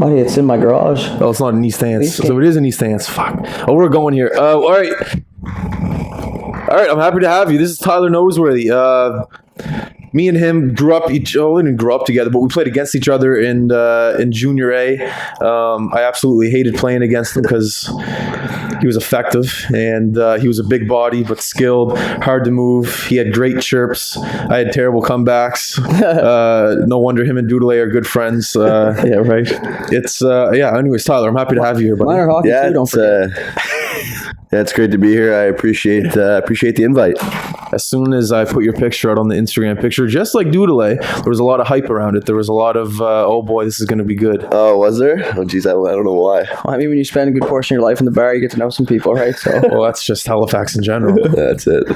Buddy, it's in my garage. Oh, it's not an East Stance. So it is an East Stance. Fuck. Oh, we're going here. All right. All right, I'm happy to have you. This is Tyler Noseworthy. Me and him grew up we didn't grow up together, but we played against each other in Junior A. I absolutely hated playing against him because he was effective and he was a big body but skilled, hard to move. He had great chirps. I had terrible comebacks. No wonder him and Doodle are good friends. Yeah, right. It's anyways, Tyler, I'm happy to have you here, buddy. Minor hockey too, don't forget. Yeah, it's great to be here. I appreciate the invite. As soon as I put your picture out on the Instagram picture, just like Doodle, there was a lot of hype around it. There was a lot of, oh boy, this is going to be good. Oh, was there? Oh, geez, I don't know why. Well, I mean, when you spend a good portion of your life in the bar, you get to know some people, right? So, well, that's just Halifax in general. That's it.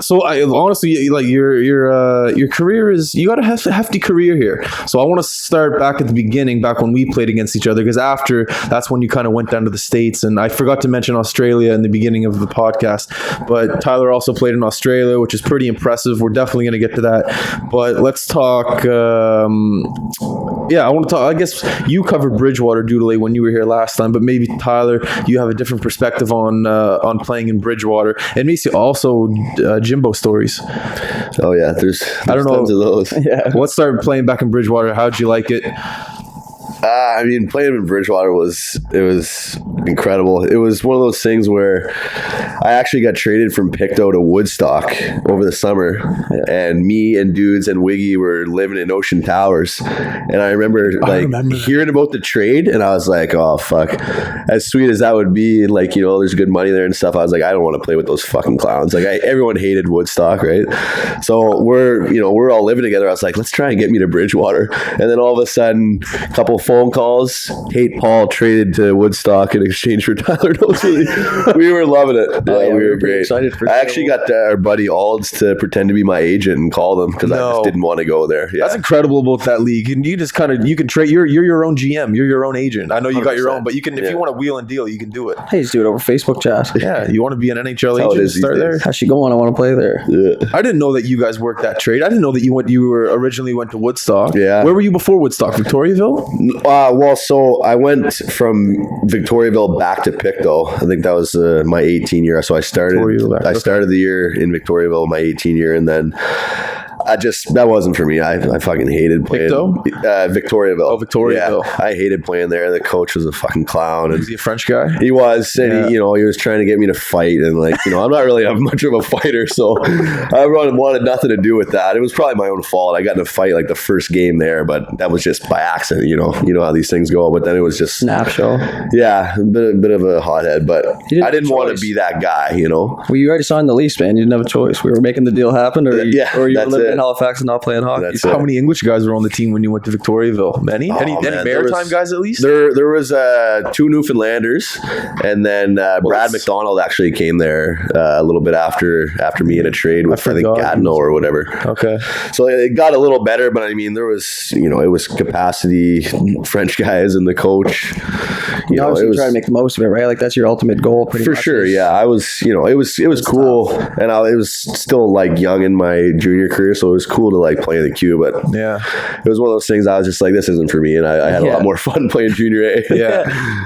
So I honestly, like your career is, you got a hefty career here. So I want to start back at the beginning, back when we played against each other, because that's when you kind of went down to the States, and I forgot to mention Australia in the beginning of the podcast, but Tyler also played in Australia, which is pretty impressive. We're definitely going to get to that, but let's talk. I want to talk. I guess you covered Bridgewater, Doodle, when you were here last time, but maybe Tyler, you have a different perspective on playing in Bridgewater, and maybe also Jimbo stories. Oh yeah, there's I don't know tons of those. Yeah, let's start playing back in Bridgewater. How'd you like it? I mean, playing in Bridgewater was incredible. It was one of those things where I actually got traded from Pictou to Woodstock over the summer, and me and dudes and Wiggy were living in Ocean Towers. And I remember hearing about the trade, and I was like, oh fuck, as sweet as that would be, and like, you know, there's good money there and stuff. I was like, I don't want to play with those fucking clowns. Like everyone hated Woodstock, right? So we're all living together. I was like, let's try and get me to Bridgewater. And then all of a sudden, a couple phone calls. Kate Paul traded to Woodstock in exchange for Tyler Noseworthy. We were loving it. Yeah, we were great. Excited for I actually got our buddy Alds to pretend to be my agent and call them because I just didn't want to go there. Yeah. That's incredible about that league. You just you can trade. You're your own GM. You're your own agent. I know you got your own, but you can if you want to wheel and deal, you can do it. Hey, just do it over Facebook chat. Yeah, you want to be an NHL agent? Start there. How's she going? I want to play there. Yeah. I didn't know that you guys worked that trade. I didn't know that you originally went to Woodstock. Yeah. Where were you before Woodstock? Victoriaville? Well, so I went from Victoriaville back to Pictou. I think that was my 18 year. So I started the year in Victoriaville, my 18 year, and then that wasn't for me. I fucking hated playing. Victoriaville. Oh, Victoriaville. Yeah, I hated playing there. The coach was a fucking clown. Was he a French guy? He was. And he was trying to get me to fight. And I'm not really much of a fighter. So I wanted nothing to do with that. It was probably my own fault. I got in a fight the first game there, but that was just by accident. You know how these things go. But then it was just snap show. Yeah, a bit of a hothead. But I didn't want to be that guy. Well, you already signed the lease, man. You didn't have a choice. We were making the deal happen, or you were living in Halifax and not playing hockey. How many English guys were on the team when you went to Victoriaville? Many? Any Maritime guys at least? There was 2 Newfoundlanders, and then Brad McDonald actually came there a little bit after me in a trade with I think Gatineau or whatever. Okay. So it got a little better, but I mean there was it was capacity, French guys and the coach. You was trying to make the most of it, right? Like that's your ultimate goal, pretty much. For sure, yeah. I was, it was cool, and it was still young in my junior career, so it was cool to play in the queue. But yeah, it was one of those things. I was just like, this isn't for me, and I had a lot more fun playing junior A. Yeah,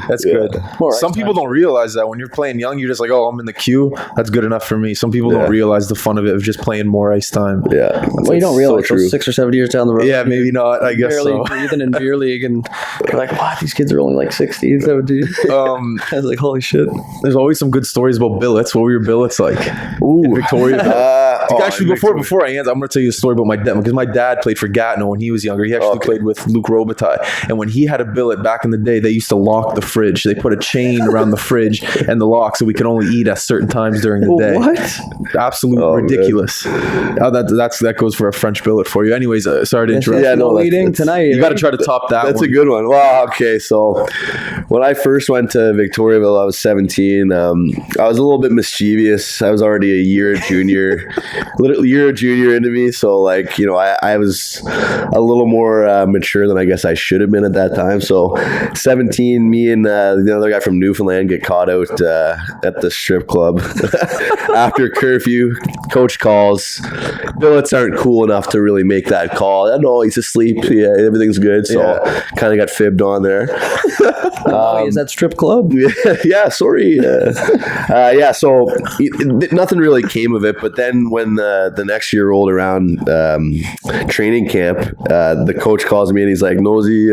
that's good. Some people don't realize that when you're playing young, you're just like, oh, I'm in the queue. That's good enough for me. Some people don't realize the fun of it of just playing more ice time. Yeah, well, you don't realize so 6 or 7 years down the road. Yeah, maybe not. I guess barely breathing in beer league, and you're like, wow, these kids are only 60, 70. I was like, holy shit. There's always some good stories about billets. What were your billets like? In Victoria? Actually, before I answer, I'm going to tell you a story about my dad, because my dad played for Gatineau when he was younger. He actually played with Luc Robitaille, and when he had a billet back in the day, they used to lock the fridge. They put a chain around the fridge and the lock so we could only eat at certain times during the day. What? Absolutely ridiculous. That goes for a French billet for you. Anyways, sorry to interrupt. Yeah, no, eating tonight. You got to try to top that. That's a good one. Wow. Okay, so when I first went to Victoriaville, I was 17. I was a little bit mischievous. I was already a year junior. literally, you're a junior into me, so like, you know, I was a little more mature than I guess I should have been at that time. So 17, me and the other guy from Newfoundland get caught out at the strip club after curfew. Coach calls. Billets aren't cool enough to really make that call. No, he's asleep. Yeah, everything's good. So kind of got fibbed on there. Is that strip club? Yeah, sorry. Yeah, so nothing really came of it. But then when the next year rolled around, training camp, the coach calls me and he's like, Nosey,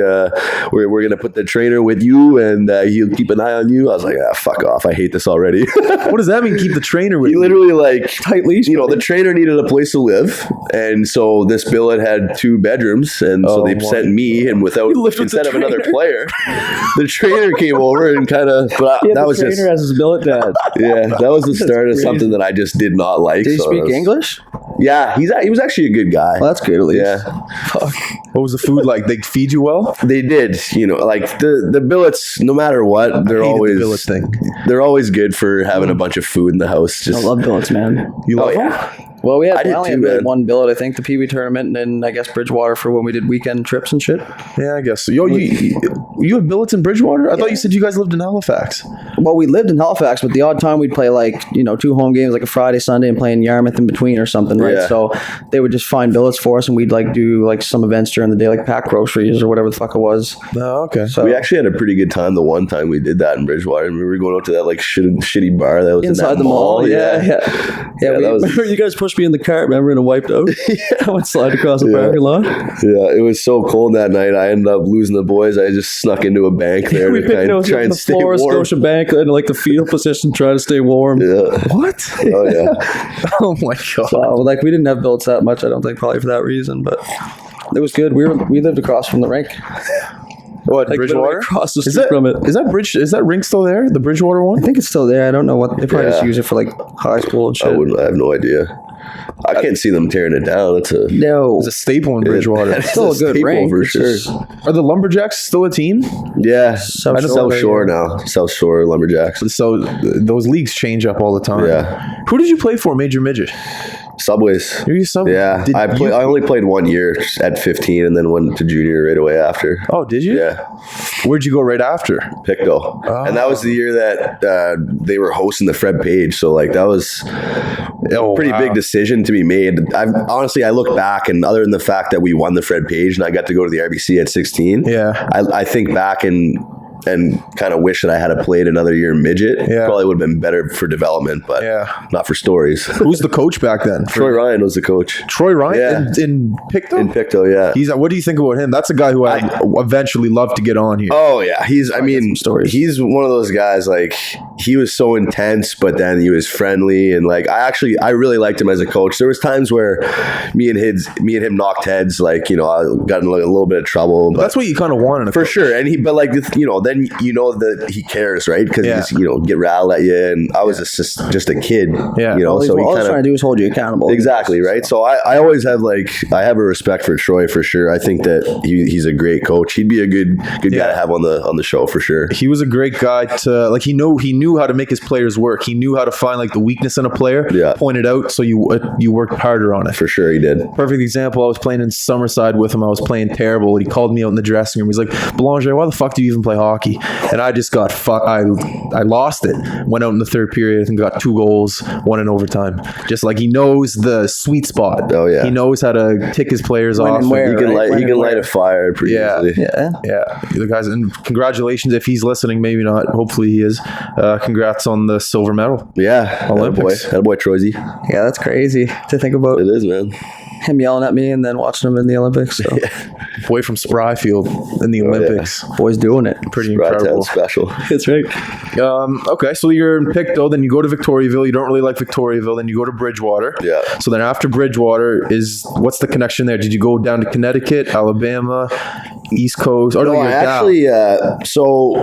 we're going to put the trainer with you and he'll keep an eye on you. I was like, fuck off. I hate this already. What does that mean, keep the trainer with you? You? Literally like, tight leash. You know, the trainer needed a place to live. And so this billet had 2 bedrooms. And so they sent me, and instead of another player, the trainer came over and kind of, that was just. The trainer as his billet dad. Yeah, that was the start of something that I just did not like. Did he speak English? Yeah, he was actually a good guy. Well, that's good at least. Yeah. Fuck. What was the food like? They feed you well? They did. You know, like the billets, no matter what, they're always the billet thing. They're always good for having a bunch of food in the house. Just, I love billets, man. You love them? Well, we had I only did too, had man. one billet, I think, the Pee Wee tournament, and then I guess Bridgewater for when we did weekend trips and shit. Yeah, I guess so. Yo, you have billets in Bridgewater? I thought you said you guys lived in Halifax. Well, we lived in Halifax, but the odd time we'd play like, 2 home games, like a Friday, Sunday, and play in Yarmouth in between or something, right? Yeah. So they would just find billets for us, and we'd like do like some events during the day, like pack groceries or whatever the fuck it was. Oh, okay. So we actually had a pretty good time the one time we did that in Bridgewater. And we were going out to that like shitty bar that was inside in that the mall. Yeah. that was. Remember you guys pushed me in the cart, remember, and wiped out? I went slide across the parking lot. Yeah, it was so cold that night. I ended up losing the boys. I just snuck into a bank there We to picked those try up in and the stay Florida warm. Scotia Bank in like the fetal position, trying to stay warm. Yeah. What? Oh yeah. Oh my god. So, like, we didn't have billets that much, I don't think, probably for that reason, but it was good. We lived across from the rink. What, Like, literally Bridgewater? across the Is street from it. Is that rink still there? The Bridgewater one? I think it's still there. I don't know what they probably just Yeah. use it for like high school and shit. I have no idea. I can't see them tearing it down. It's a No, It's a staple in Bridgewater. It's still a good staple ring, for for sure. sure. Are the Lumberjacks still a team? Yeah, South South Shore, Shore now. South Shore Lumberjacks. So those leagues change up all the time. Yeah. Who did you play for, Major Midget? Subways. Were you sub? Yeah, I only played 1 year at 15, and then went to junior right away after. Oh, did you? Yeah, Where'd you go right after? Pictou, and that was the year that they were hosting the Fred Page. So like that was a pretty big decision to be made. I look back, and other than the fact that we won the Fred Page and I got to go to the RBC at 16, Yeah. I think back and kind of wish that I had played another year in midget. Yeah. Probably would have been better for development, but Yeah. not for stories. Who's the coach back then? Troy Ryan was the coach Troy Ryan Yeah. in Pictou? in Pictou. Yeah. What do you think about him? That's a guy who I eventually love to get on here. Oh yeah, he's stories. he's one of those guys, like he was so intense, but then he was friendly, and like I really liked him as a coach. There was times where me and him knocked heads, like, I got in a little bit of trouble, but That's what you kind of want in a for coach. sure. And then that he cares, right? Because Yeah. he's get rattled at you, and I was just a kid, Yeah. all he's so he all he's kind trying of to do is hold you accountable. exactly right. So I always have I have a respect for Troy for sure. I think that he's a great coach. He'd be a good guy to have on the show for sure. He was a great guy to he knew how to make his players work. He knew how to find like the weakness in a player, Yeah. point it out, so you worked harder on it. For sure, he did. Perfect example. I was playing in Summerside with him. I was playing terrible, and he called me out in the dressing room. He's like, "Belanger, why the fuck do you even play hockey?" And I just got I lost it. Went out in the third period and got 2 goals, won in overtime. Just like he knows the sweet spot. Oh, yeah. He knows how to tick his players When off. and where. He can Right, light when and a fire pretty Yeah. easily. Yeah. Yeah, the guys, and congratulations if he's listening. Maybe not. Hopefully he is. Congrats on the silver medal. Yeah, Olympics. That boy Troisy. Yeah, that's crazy to think about. It is, man. Him yelling at me and then watching him in the Olympics. So. Boy from Spryfield in the Olympics. Boys doing it. Pretty Right, incredible. special. That's right. Okay, so you're in Pictou, then you go to Victoriaville. You don't really like Victoriaville, then you go to Bridgewater. Yeah. So then after Bridgewater what's the connection there? Did you go down to Connecticut, Alabama, East Coast? Or No, you're I down? actually. So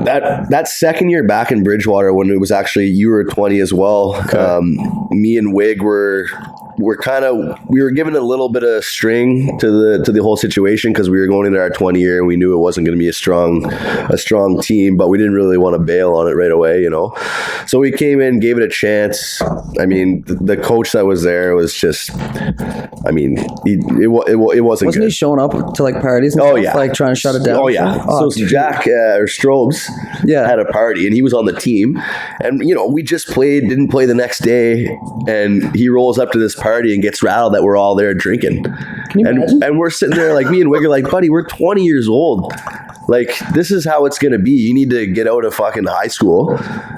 that second year back in Bridgewater, when it was actually you were 20 as well. Me and Wig were we were given a little bit of string to the whole situation because we were going into our 20 year and we knew it wasn't going to be a strong team, but we didn't really want to bail on it right away, So we came in, gave it a chance. I mean, the coach that was there was just, I mean, it wasn't good. He showing up to like parties and stuff, like trying to shut it down? Oh yeah. So Jack or Strobes had a party and he was on the team, and we just didn't play the next day, and he rolls up to this party and gets rattled that we're all there drinking. Can you imagine? And we're sitting there like, me and Wig are like, buddy, we're 20 years old. Like, this is how it's going to be. You need to get out of fucking high school.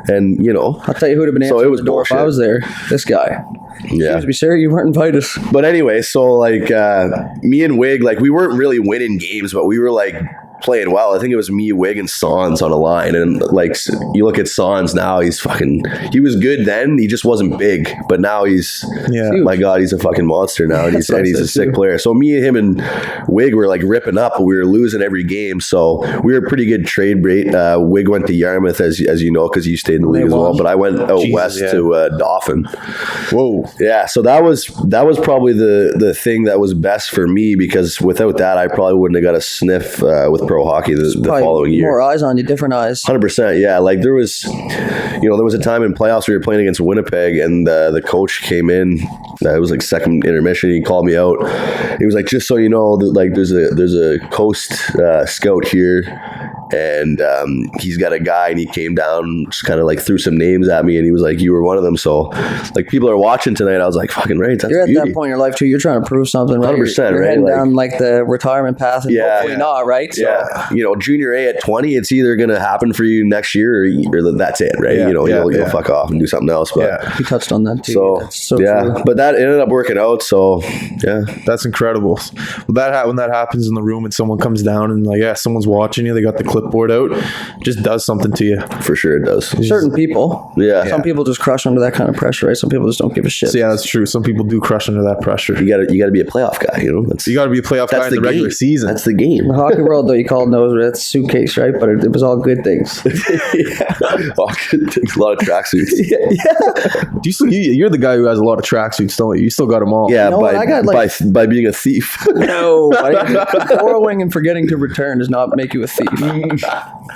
And, I'll tell you who would have been answering the door if I was there. This guy. Yeah. Excuse me, sir, you weren't invited. But anyway, so like me and Wig, like we weren't really winning games, but we were like playing well. I think it was me, Wig, and Sans on a line. And like, you look at Sans now, he was good then. He just wasn't big, but now my God, he's a fucking monster now. And he's a sick player. So me and him and Wig were like ripping up, but we were losing every game. So we were a pretty good trade rate. Wig went to Yarmouth, as you know, because you stayed in the league as well. But I went out west to Dauphin. Whoa. Yeah. So that was probably the thing that was best for me, because without that, I probably wouldn't have got a sniff with pro hockey the following year. More eyes on you, different eyes. 100%. Yeah. Like there was a time in playoffs we were playing against Winnipeg, and the coach came in. It was like second intermission. He called me out. He was like, just so you know, like there's a coast scout here, and he's got a guy, and he came down, just kind of like threw some names at me, and he was like, you were one of them. So like, people are watching tonight. I was like, fucking right. That's You're at that point in your life too. You're trying to prove something, right? 100%, you're right? heading down like the retirement path, and hopefully not, right? So, junior A at 20, it's either going to happen for you next year or that's it, right? You'll fuck off and do something else. But he touched on that too. So, that's so true. But that ended up working out. So yeah, that's incredible. Well, when that happens in the room and someone comes down and like, someone's watching you, they got the clipboard out, it just does something to you. For sure it does. Certain people. Yeah. Some people just crush under that kind of pressure, right? Some people just don't give a shit. So, that's true. Some people do crush under that pressure. You gotta be a playoff guy, you got to be a playoff guy in the regular season. That's the game. In the hockey world, though, you call it Noseworthy, it's suitcase, right? But it was all good things. All good things. A lot of tracksuits. You're the guy who has a lot of tracksuits, don't you? You still got them all. Yeah, by being a thief. No, borrowing and forgetting to return does not make you a thief.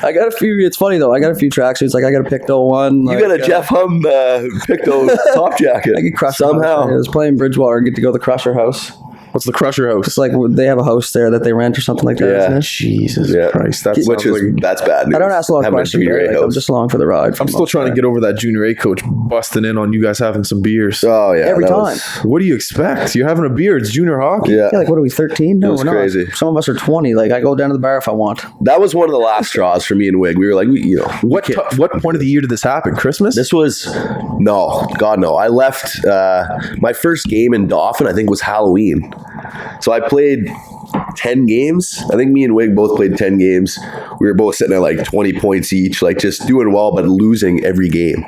I got a few. It's funny though. I got a few tracksuits. Like I got a Picto one. You got a Jeff Hum Picto top jacket. I get crushed somehow. I was playing Bridgewater and get to go to the Crusher House. What's the Crusher House? It's like they have a house there that they rent or something like that. Yeah. Isn't it? Jesus Christ. That's bad news. I don't ask a lot of questions. I'm just along for the ride. I'm still trying to get over that junior A coach busting in on you guys having some beers. Oh yeah, every time. What do you expect? You're having a beer. It's junior hockey. Yeah. Like what are we, 13? No, we're not. Crazy. Some of us are 20. Like I go down to the bar if I want. That was one of the last straws for me and Wig. We were like, what point of the year did this happen? Christmas? This was God no. I left my first game in Dauphin, I think, was Halloween. So I played 10 games. I think me and Wig both played 10 games. We were both sitting at like 20 points each, like just doing well, but losing every game.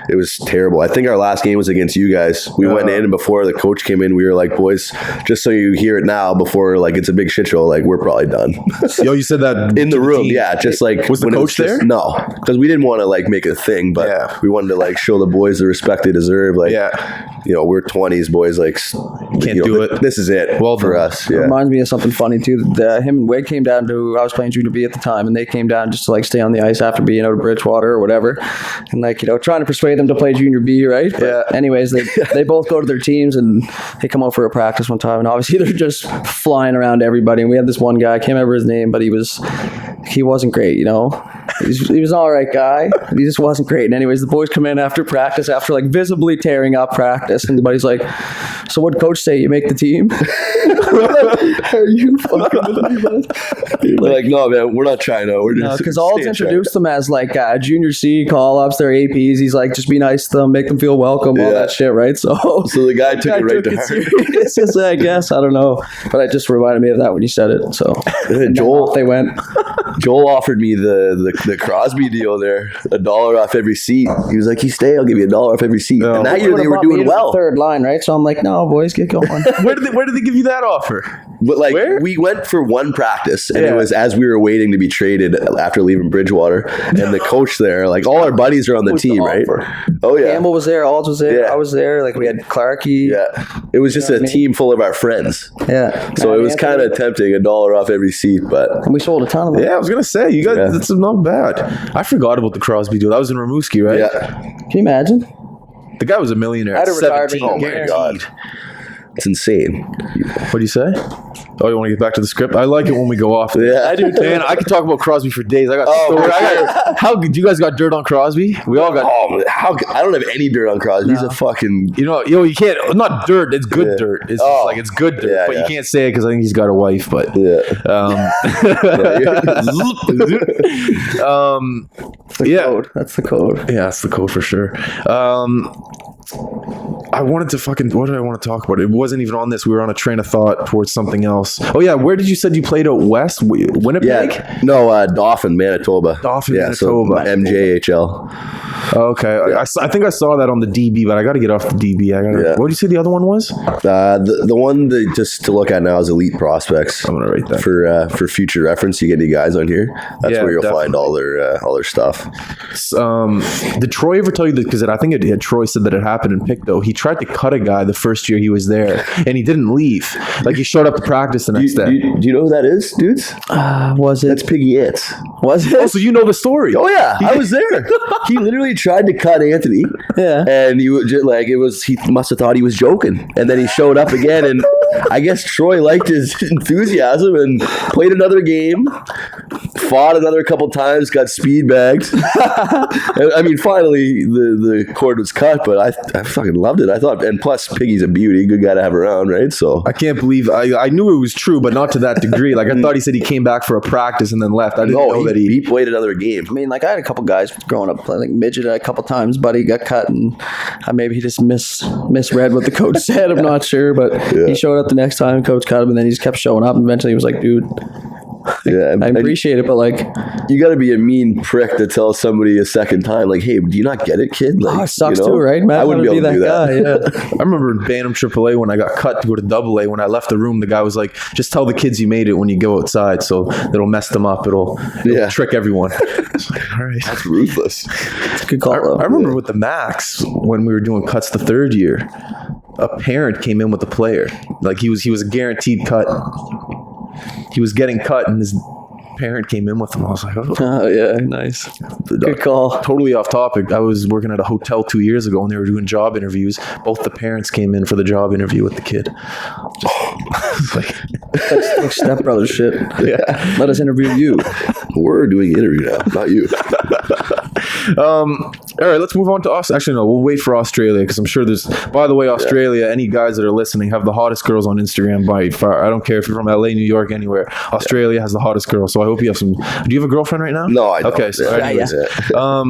It was terrible. I think our last game was against you guys. We went in, and before the coach came in, we were like, boys, just so you hear it now, before like it's a big shit show, like we're probably done. Yo, you said that in the room. Yeah, just like was the coach there? No, because we didn't want to like make it a thing, but we wanted to like show the boys the respect they deserve. Like, we're 20s boys. Like, can't do it. This is it. Well, for us. Yeah. It reminds me of something funny too. Him and Wig came down to. I was playing junior B at the time, and they came down just to like stay on the ice after being out of Bridgewater or whatever, and like trying to persuade them to play junior B, right? But anyways, they both go to their teams and they come out for a practice one time, and obviously they're just flying around everybody. And we had this one guy, I can't remember his name, but he wasn't great, He was an all right guy, but he just wasn't great. And anyways, the boys come in after practice, after like visibly tearing up practice, and the buddy's like, "So what'd coach say? You make the team?" Are you fucking with me, bud? They're like, no, man, we're not trying to. We're just because Ald's introduced them as like junior C call-ups, their APs. He's like, just be nice to them, make them feel welcome, all that shit, right? So the guy took it right to heart. I guess, I don't know, but it just reminded me of that when you said it. So Joel, they went. Joel offered me the Crosby deal there, $1 off every seat. He was like, "You stay, I'll give you $1 off every seat." Oh. And that year they were Bought me doing into well. the third line, right? So I'm like, no, boys, get going. Where did they give you that offer? But like Where? we went for one practice, and Yeah. it was as we were waiting to be traded after leaving Bridgewater, and the coach there, like all our buddies are on the team, right? Oh yeah, Campbell was there, Alds was there, Yeah. I was there. Like we had Clarkey. yeah. It was just You know a what I mean? team full of our friends, Yeah. so it was kind of tempting, $1 off every seat, but And we sold a ton of them. Yeah, I was gonna say you guys. Yeah. That's not bad. I forgot about the Crosby deal. That was in Rimouski, right? yeah, Can you imagine? The guy was a millionaire. I'd At have retired 17. from oh my god, it's insane. What do you say? Oh, you want to get back to the script? I like it when we go off. Yeah. I do too. Man, I could talk about Crosby for days. I got Oh, stories. for How good? You guys got dirt on Crosby? We all got. Oh, I don't have any dirt on Crosby. He's a fucking. You know, you can't. Not dirt. It's good dirt. It's Oh. just like it's good dirt, Yeah, but yeah. you can't say it because I think he's got a wife. But Yeah. Code. That's the code. Yeah, that's the code for sure. I wanted to what did I want to talk about? It wasn't even on this. We were on a train of thought towards something else. Oh yeah, where did you said you played out west? Winnipeg? Yeah. No, Dauphin, Manitoba. Dauphin, yeah, Manitoba. So MJHL. Okay, I think I saw that on the DB, but I got to get off the DB. Yeah. What did you say the other one was? The one that just to look at now is Elite Prospects. I'm gonna write that. For future reference. You get any guys on here? That's Yeah, where you'll definitely. find all their stuff. Did Troy ever tell you that? Because I think Troy said that it happened in Pictou. He tried to cut a guy the first year he was there, and he didn't leave. Like he showed up to practice the next day. Do you know who that is, dudes? Was it? That's Piggy Ants. Was it? Oh, so you know the story? Oh yeah, I was there. He literally tried to cut Anthony. Yeah. And he was just like he must have thought he was joking. And then he showed up again, and I guess Troy liked his enthusiasm and played another game, fought another couple times, got speed bagged. I mean, finally the cord was cut, but I fucking loved it. I thought, and plus Piggy's a beauty, good guy to have around, right? So I can't believe I knew it was true, but not to that degree. Like I thought he said he came back for a practice and then left. I didn't know that he played another game. I mean, like I had a couple guys growing up playing like midget a couple times, but he got cut, and maybe he just misread what the coach said. I'm not sure, but he showed up the next time, coach cut him, and then he just kept showing up. And eventually, he was like, "Dude, Yeah, I appreciate it, but like, you got to be a mean prick to tell somebody a second time, like, "Hey, do you not get it, kid?" Like, it sucks you know? too, right? Man, I wouldn't be able to do that. Guy, yeah. I remember in Bantam AAA when I got cut to go to AA. When I left the room, the guy was like, "Just tell the kids you made it when you go outside, so it'll mess them up. It'll trick everyone." All right, That's ruthless. It's a good call. though. I remember with the Max when we were doing cuts the third year, a parent came in with the player. Like he was a guaranteed cut. He was getting cut, and his parent came in with him. I was like, "Oh, Oh yeah, nice. Good call. totally off topic." I was working at a hotel 2 years ago, and they were doing job interviews. Both the parents came in for the job interview with the kid. Just, like, That's like stepbrother shit. Yeah. Let us interview you. We're doing an interview now, not you. all right, let's move on to us. Actually, no, we'll wait for Australia because I'm sure there's. By the way, Australia, any guys that are listening have the hottest girls on Instagram by far. I don't care if you're from LA, New York, anywhere. Australia has the hottest girls. So I hope you have some. Do you have a girlfriend right now? No, I don't. Okay, so Yeah, anyways. yeah.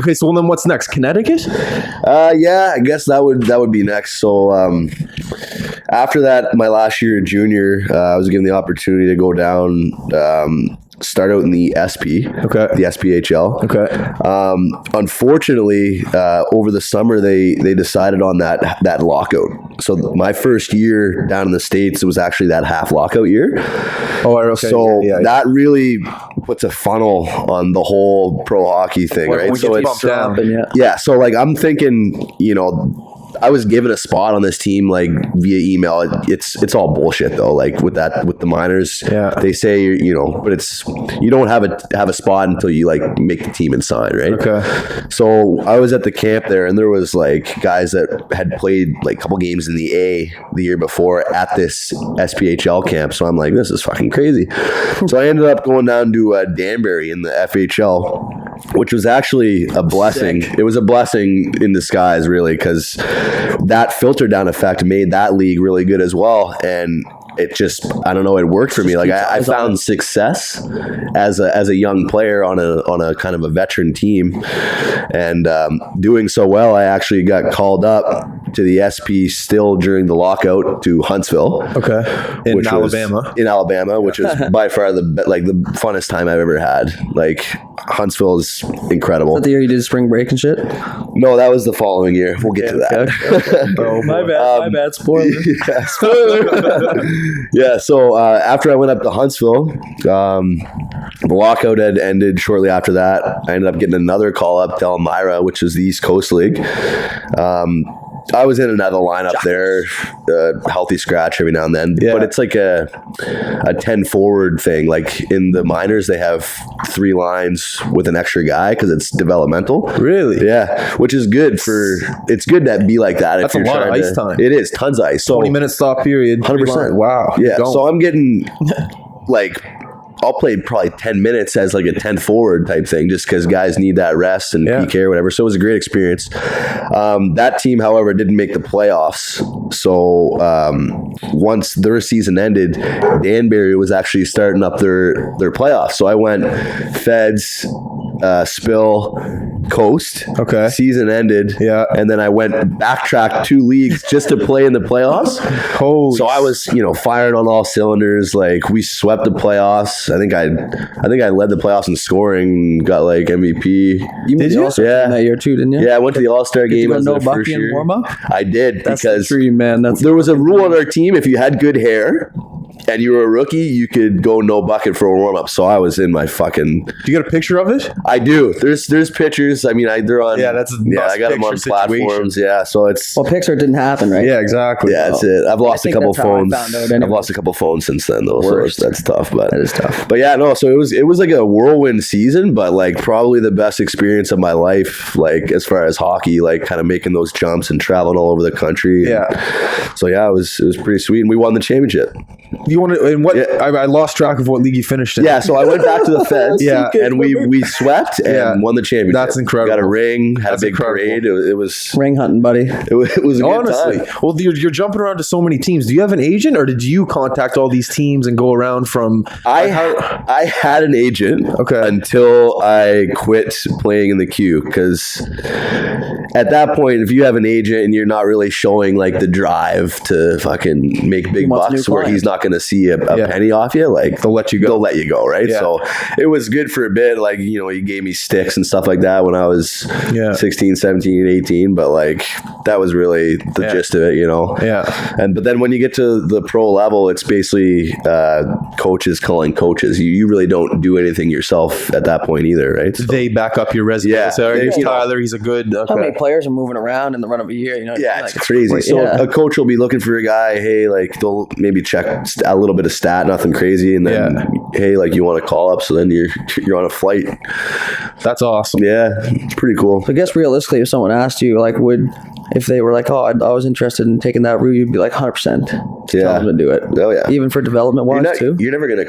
Okay, so then what's next? Connecticut? Yeah, I guess that would be next. So after that, my last year junior, I was given the opportunity to go down, start out in the SP, the SPHL. Okay. Unfortunately, over the summer they decided on that lockout. So my first year down in the States, it was actually that half lockout year. Oh, okay. So that really puts a funnel on the whole pro hockey thing, right? So it's yeah. So like I'm thinking, I was given a spot on this team like via email. It's all bullshit though. Like with the minors, they say but it's you don't have a spot until you like make the team and sign, right? Okay. So I was at the camp there, and there was like guys that had played like a couple games in the A the year before at this SPHL camp. So I'm like, this is fucking crazy. So I ended up going down to Danbury in the FHL, which was actually a blessing. Sick. It was a blessing in disguise, really, because that filter down effect made that league really good as well. And it just, I don't know, it worked for me. Like I found success as a young player on a kind of a veteran team, and doing so well, I actually got called up to the SP still during the lockout to Huntsville. Okay. In Alabama, which was by far the funnest time I've ever had. Like Huntsville is incredible. Is that the year you did spring break and shit? No, that was the following year. We'll get to that. Oh, my bad. Spoiler. Yeah. So after I went up to Huntsville, the lockout had ended shortly after that. I ended up getting another call up to Elmira, which is the East Coast League. I was in another lineup there, healthy scratch every now and then, but it's like a 10 forward thing. Like in the minors, they have 3 lines with an extra guy because it's developmental. Really? Yeah, which is good it's good to be like that. That's a lot of ice time. It is tons of ice. So 20-minute stop period. 100%. Wow. Yeah. So I'm getting like, I'll play probably 10 minutes as like a 10 forward type thing just because guys need that rest and PK or whatever. So it was a great experience. That team, however, didn't make the playoffs. So once their season ended, Danbury was actually starting up their playoffs. So I went Feds, Spill, Coast. Okay. Season ended. Yeah. And then I went backtrack 2 leagues just to play in the playoffs. So I was, firing on all cylinders. Like we swept the playoffs. I think I led the playoffs in scoring, got like MVP. You made the All-Star game that year too, didn't you? Yeah, I went to the All-Star game as the the Bumpy first year. warm up? I did. That's because the dream, man. There was a rule on our team. If you had good hair and you were a rookie, you could go no bucket for a warm-up. So I was in my fucking... Do you got a picture of it? I do. There's pictures. I mean, they're on... Yeah, that's a I got them on platforms. Yeah, so it's... Well, Pixar didn't happen, right? Yeah, exactly. Yeah, that's it. I've lost a couple phones. Anyway. I've lost a couple phones since then, though. Worst. So that's tough. But that is tough. But yeah, no. So it was like a whirlwind season, but like probably the best experience of my life. Like as far as hockey, like kind of making those jumps and traveling all over the country. Yeah. So yeah, it was pretty sweet, and we won the championship. You want to? And what? Yeah. I lost track of what league you finished in. Yeah, so I went back to the Feds. And we swept and won the championship. That's incredible. Got a ring, had a big parade. It was ring hunting, buddy. It was a good time. Well, you're jumping around to so many teams. Do you have an agent, or did you contact all these teams and go around from? I had an agent until I quit playing in the queue, because at that point, if you have an agent and you're not really showing like the drive to fucking make big bucks, where he's not going to see a penny off you, like they'll let you go, right? Yeah. So it was good for a bit. Like, he gave me sticks and stuff like that when I was 16, 17, 18, but like that was really the gist of it, Yeah. But then when you get to the pro level, it's basically coaches calling coaches. You really don't do anything yourself at that point either, right? So, they back up your resume. Yeah. So here's Tyler, he's a good... How many players are moving around in the run of a year? It's crazy. So a coach will be looking for a guy, hey, like they'll maybe check a little bit of stat, nothing crazy, and then hey, like you want to call up, so then you're on a flight. That's awesome. Yeah, it's pretty cool. So I guess realistically, if someone asked you, like, if they were like, oh, I was interested in taking that route, you'd be like 100% tell them to do it. Oh yeah, even for development wise too. You're never gonna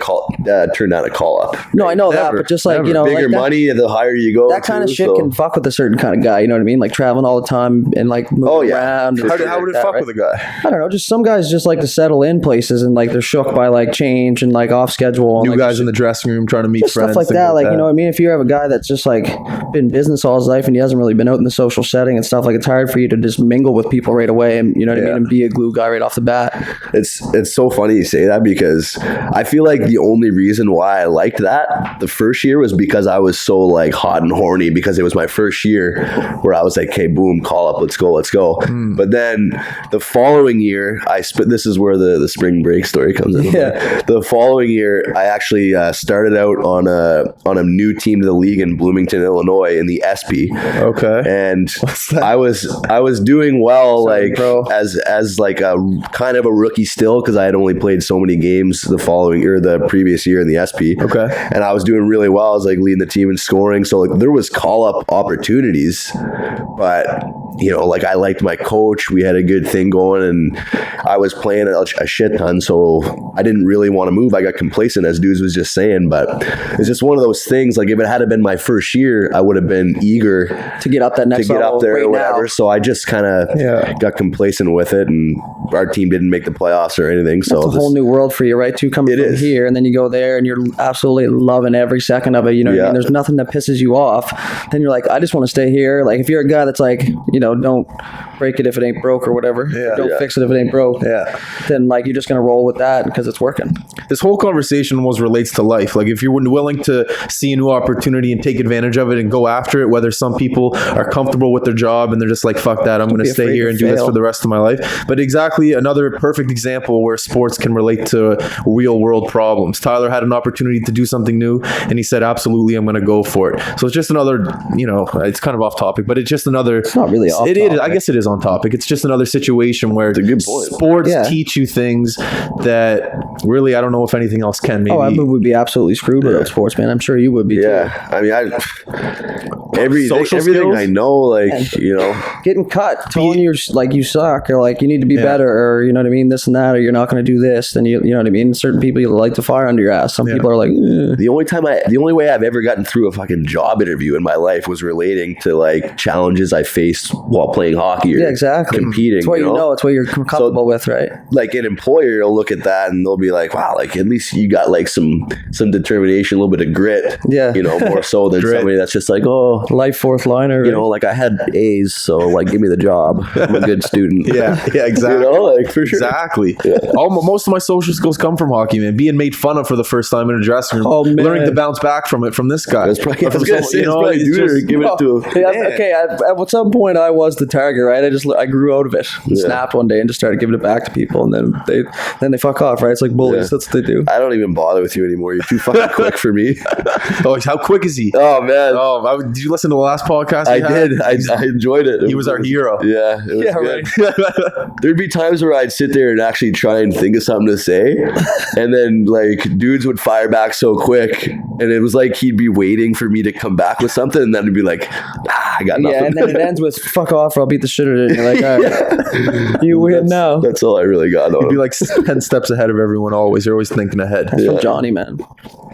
turn down a call up. No, I know that, but just like bigger like money, the higher you go. That kind of shit can fuck with a certain kind of guy. You know what I mean? Like traveling all the time and like moving around. How would it fuck with a guy? I don't know. Just some guys just like to settle in places and like they're shook by like change and like off schedule. And, New like, guys in the dressing room trying to meet friends. Stuff like that. Like you know what I mean? If you have a guy that's just like been in business all his life and he hasn't really been out in the social setting and stuff, like it's hard for you to just mingle with people right away and you know what I mean, and be a glue guy right off the bat. It's so funny you say that, because I feel like the only reason why I liked that the first year was because I was so like hot and horny, because it was my first year where I was like, hey, boom, call up, let's go. But then the following year, this is where the spring break story comes in. The following year, I actually started out on a new team to the league in Bloomington, Illinois, in the SP. Okay. And I was doing well, like as like a kind of a rookie still, because I had only played so many games the previous year in the SP. Okay. And I was doing really well. I was like leading the team in scoring. So like there was call up opportunities, but like I liked my coach. We had a good thing going, and I was playing a shit ton, so I didn't really want to move. I got complacent, as dudes was just saying, but it's just one of those things. Like if it had been my first year, I would have been eager to get up that next to get level up there right or whatever. now. So I just kind of got complacent with it, and our team didn't make the playoffs or anything. So it's a whole new world for you, right? Too coming from here, and then you go there, and you're absolutely loving every second of it. You know what I mean? There's nothing that pisses you off. Then you're like, I just want to stay here. Like if you're a guy that's like, don't break it if it ain't broke or whatever. Don't fix it if it ain't broke. Then like you're just gonna roll with that because it's working. This whole conversation relates to life. Like if you're willing to see a new opportunity and take advantage of it and go after it, whether some people are comfortable with their job and they're just like, fuck that, I'm going to stay here and do this for the rest of my life. But exactly another perfect example where sports can relate to real world problems. Tyler had an opportunity to do something new and he said, absolutely, I'm going to go for it. So it's just another, it's kind of off topic, but it's just another. It's not really off topic. I guess it is on topic. It's just another situation where sports teach you things that really, I don't know if anything else can. Maybe. I would be absolutely screwed without sports, man. I'm sure you would be too. I mean, everything skills? I know, getting cut, telling you like you suck, or like you need to be better, or you know what I mean, this and that, or you're not going to do this, then you know what I mean. Certain people you like to fire under your ass. Some people are like, the only way I've ever gotten through a fucking job interview in my life was relating to like challenges I faced while playing hockey or competing. It's what it's what you're comfortable with, right? Like an employer will look at that and they'll be like, wow, like at least you got like some determination, a little bit of grit, more so than somebody that's just like, oh, life fourth liner, like I had A's, so like give me the job. I'm a good student. Exactly. Like for sure. Exactly. Most of my social skills come from hockey, man. Being made fun of for the first time in a dressing room, learning to bounce back from it from this guy. It's probably give it to him. Okay, at some point I was the target, right? I grew out of it and snapped one day and just started giving it back to people, and then they fuck off, right? It's like bullies. That's what they do. I don't even bother with you anymore. You're too fucking quick for me. Oh, how quick is he? Oh man. Oh, did you listen to the last podcast? I did. I enjoyed it. He was our hero. Yeah. It was good. Right. There'd be times where I'd sit there and actually try and think of something to say, and then like dudes would fire back so quick, and it was like he'd be waiting for me to come back with something, and then it'd be like, I got nothing. Yeah, and then it ends with "fuck off" or "I'll beat the shit out of it." And you're like, all right, you win now. That's all I really got. He'd be like 10 steps ahead of everyone. Always, you're always thinking ahead. From Johnny, man.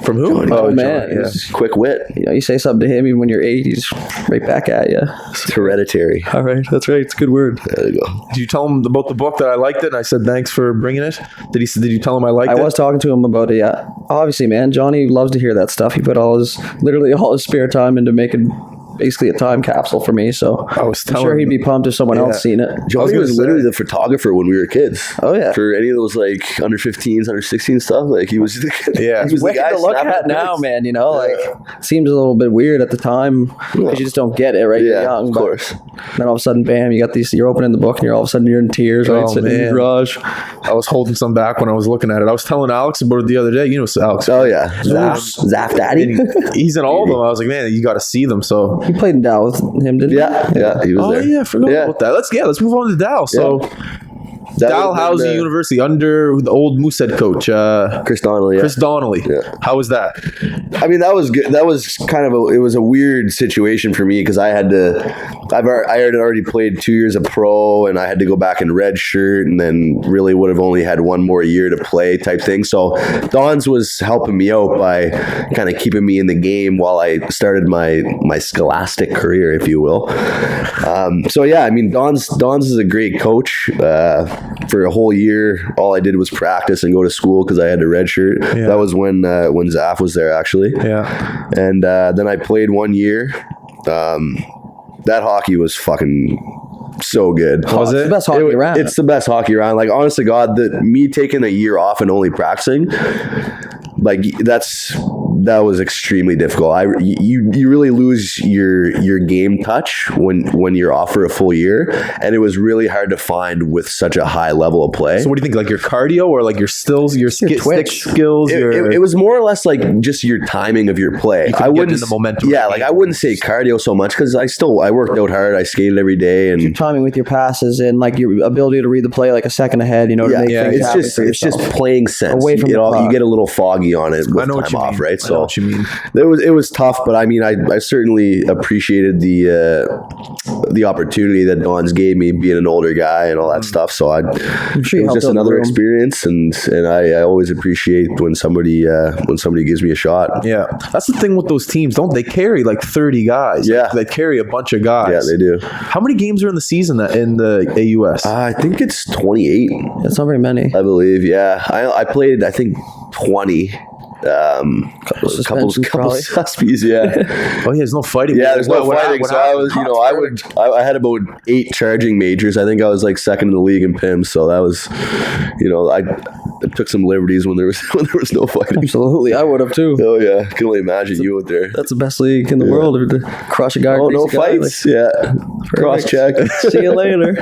From who? Oh man, quick wit. You say something to him even when you're 8, he's right back at you. It's hereditary. All right, that's right. It's a good word. There you go. Did you tell him about the book that I liked it and I said thanks for bringing it? Did you tell him I liked it? I was talking to him about it. Yeah, obviously, man. Johnny loves to hear that stuff. He put literally all his spare time into making basically a time capsule for me, so I'm sure he'd be pumped if someone else seen it. Johnny was literally the photographer when we were kids. Oh yeah, for any of those like under 15s, under 16 stuff. Like he was he was wicked to look at now, man. Like seems a little bit weird at the time because you just don't get it, right? You're young, of course. Then all of a sudden, bam, you got these. You're opening the book and all of a sudden you're in tears, right? Sitting in the garage. I was holding some back when I was looking at it. I was telling Alex about it the other day. You know Alex? Oh yeah, Zaf Daddy. He's in all of them. I was like, man, you got to see them. So he played in Dow with him, didn't he? Yeah, he was there. Oh yeah, I forgot about that. Let's move on to Dow. So Dalhousie University under the old Moosehead coach, Chris Donnelly. Chris Donnelly. Yeah. How was that? I mean, that was good. That was kind of it was a weird situation for me because I had already played 2 years of pro and I had to go back in red shirt and then really would have only had one more year to play type thing. So Don's was helping me out by kind of keeping me in the game while I started my scholastic career, if you will. So yeah, I mean, Don's is a great coach. For a whole year, all I did was practice and go to school because I had a red shirt. Yeah. That was when Zaf was there, actually. Yeah. And then I played 1 year. That hockey was fucking so good. Was it? It's the best hockey around. It's the best hockey around. Like, honest to God, me taking a year off and only practicing, like that was extremely difficult. You really lose your game touch when you're off for a full year, and it was really hard to find with such a high level of play. So what do you think? Like your cardio or like your stills, your stick skills? It was more or less like just your timing of your play. I wouldn't get in the momentum. Yeah, like I wouldn't say cardio so much because I worked out hard. I skated every day, and your timing with your passes and like your ability to read the play like a second ahead. To make things happen for yourself. It's just playing sense. Away from you get a little foggy on it with time off, right? So what you mean. it was tough, but I mean, I certainly appreciated the opportunity that Don's gave me, being an older guy and all that stuff. So I'm sure it you was helped just out the another room. experience, and I always appreciate when somebody gives me a shot. Yeah, that's the thing with those teams. Don't they carry like 30 guys? Yeah. They carry a bunch of guys. Yeah, they do. How many games are in the season in the AUS? I think it's 28. That's not very many. I believe. Yeah, I played. I think 20. Couple suspensions, probably. suspies. Yeah. Oh yeah, there's no fighting. Yeah, there's no fighting. What So I was, I had about 8 charging majors. I think I was like second in the league in PIM. So that was, I took some liberties when there was no fighting. Absolutely, I would have too. Oh yeah, can only imagine you out there. That's the best league in the world. To crush a guy. Oh, no grease a guy, fights. Yeah, cross check. See you later.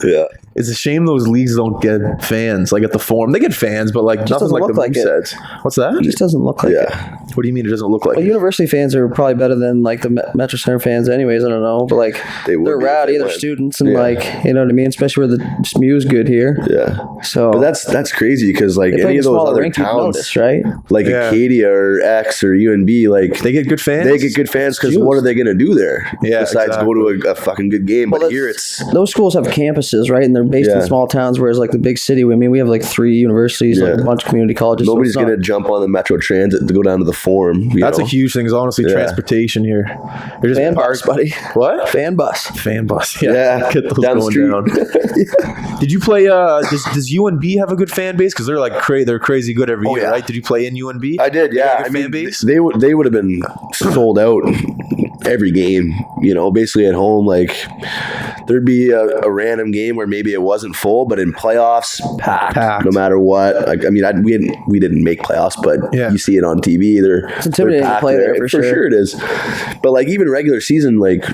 Yeah. It's a shame those leagues don't get fans. Like at the Forum, they get fans, but like nothing doesn't like look the like it. movesets. What's that? It just doesn't look like it. Yeah. What do you mean it doesn't look like Well, it? university fans are probably better than like the Metro Center fans, anyways. I don't know, but like They would they're be if rowdy. they They're went. students, and Yeah. like you know what I mean. Especially where the SMU's good here. Yeah. So, But that's crazy because like they play any in of a those smaller other rink, you'd towns, notice, right? like Yeah. Acadia or X or UNB, like They get good fans. they get good fans because Juice. what are they going to do there? Yeah, besides exactly. go to a fucking good game. Well, But here that's- it's those schools have campuses, right? And they're based in Yeah. small towns, whereas like the big city, I mean, we have like 3 universities, like Yeah. a bunch of community colleges. so nobody's it's not- going to jump on the Metro Transit to go down to the Forum. That's know? a huge thing. Is honestly Yeah. transportation here. They're just fan bus, buddy. What? Fan bus. Fan bus. Yeah, Yeah, get those down the going street. down. Did you play? Does UNB have a good fan base? Because they're like they're crazy good every year, yeah. right? Did you play in UNB? I did, yeah. Good I fan mean, base? they would have been sold out every game. Basically at home, like there'd be a random game where maybe it wasn't full, but in playoffs, packed. No matter what. Like, I mean, we didn't make playoffs, but Yeah. you see it on TV. It's intimidating to play there, for sure. it is. But like even regular season, like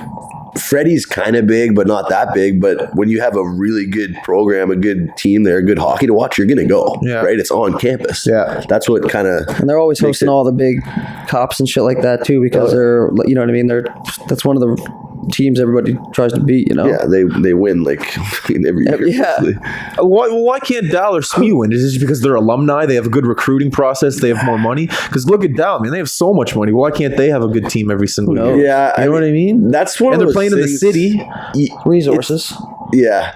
Freddie's kind of big, but not that big. But when you have a really good program, a good team there, good hockey to watch, you're gonna go. Yeah. Right? It's on campus. Yeah. That's what kind of. And they're always makes hosting it- all the big cops and shit like that too, because they're, you know what I mean. That's one of the teams everybody tries to beat. Yeah, they win like every year. Yeah. Why can't Dal or SMU win? Is it just because they're alumni? They have a good recruiting process. They have more money. Because look at Dal, man, they have so much money. Why can't they have a good team every single No. year? Yeah, You know what I mean? That's one And of they're those playing in the things- city. Resources. Yeah,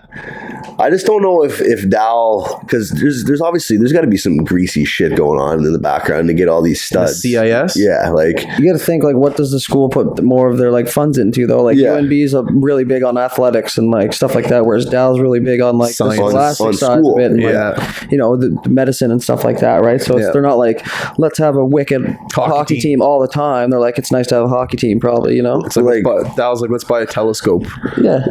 I just don't know if Dow, because there's obviously there's got to be some greasy shit going on in the background to get all these studs. CIS? Yeah, like You got to think like, what does the school put more of their like funds into though? Like Yeah. UNB's really big on athletics and like stuff like that, whereas Dow's really big on like the Science. scholastic On side school. of it, and Yeah. like, the medicine and stuff like that, right? So Yeah. they're not like, let's have a wicked hockey team all the time. They're like, it's nice to have a hockey team, probably, you know? It's like, Dal's like, let's buy a telescope. Yeah.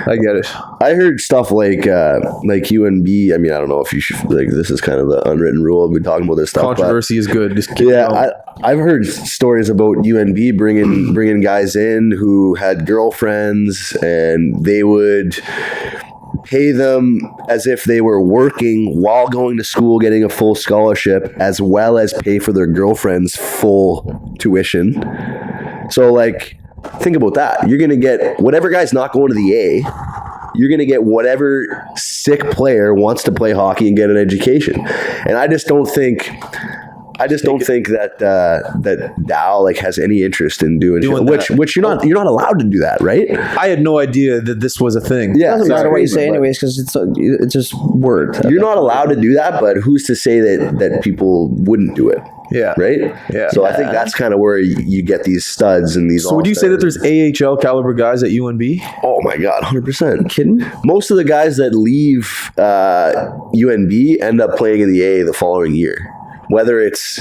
I get it. I heard stuff like UNB. I mean, I don't know if you should like this is kind of an unwritten rule. I've been talking about this stuff. but- Controversy is good. Just keep Yeah, going. I've heard stories about UNB bringing guys in who had girlfriends, and they would pay them as if they were working while going to school, getting a full scholarship, as well as pay for their girlfriend's full tuition. So, like, think about that. You're gonna get whatever guy's not going to the A. You're going to get whatever sick player wants to play hockey and get an education. And I just don't think that Dow like has any interest in doing shit, that. which you're not allowed to do that, right? I had no idea that this was a thing. Yeah, It doesn't it's matter what you crazy, say but anyways, because it's just word. You're not allowed to do that, but who's to say that people wouldn't do it? Yeah. Right? Yeah. So I think that's kind of where you get these studs and these. So would you say that all-stars. there's AHL caliber guys at UNB? Oh my God, 100%. Kidding? Most of the guys that leave UNB end up playing in the A the following year. Whether it's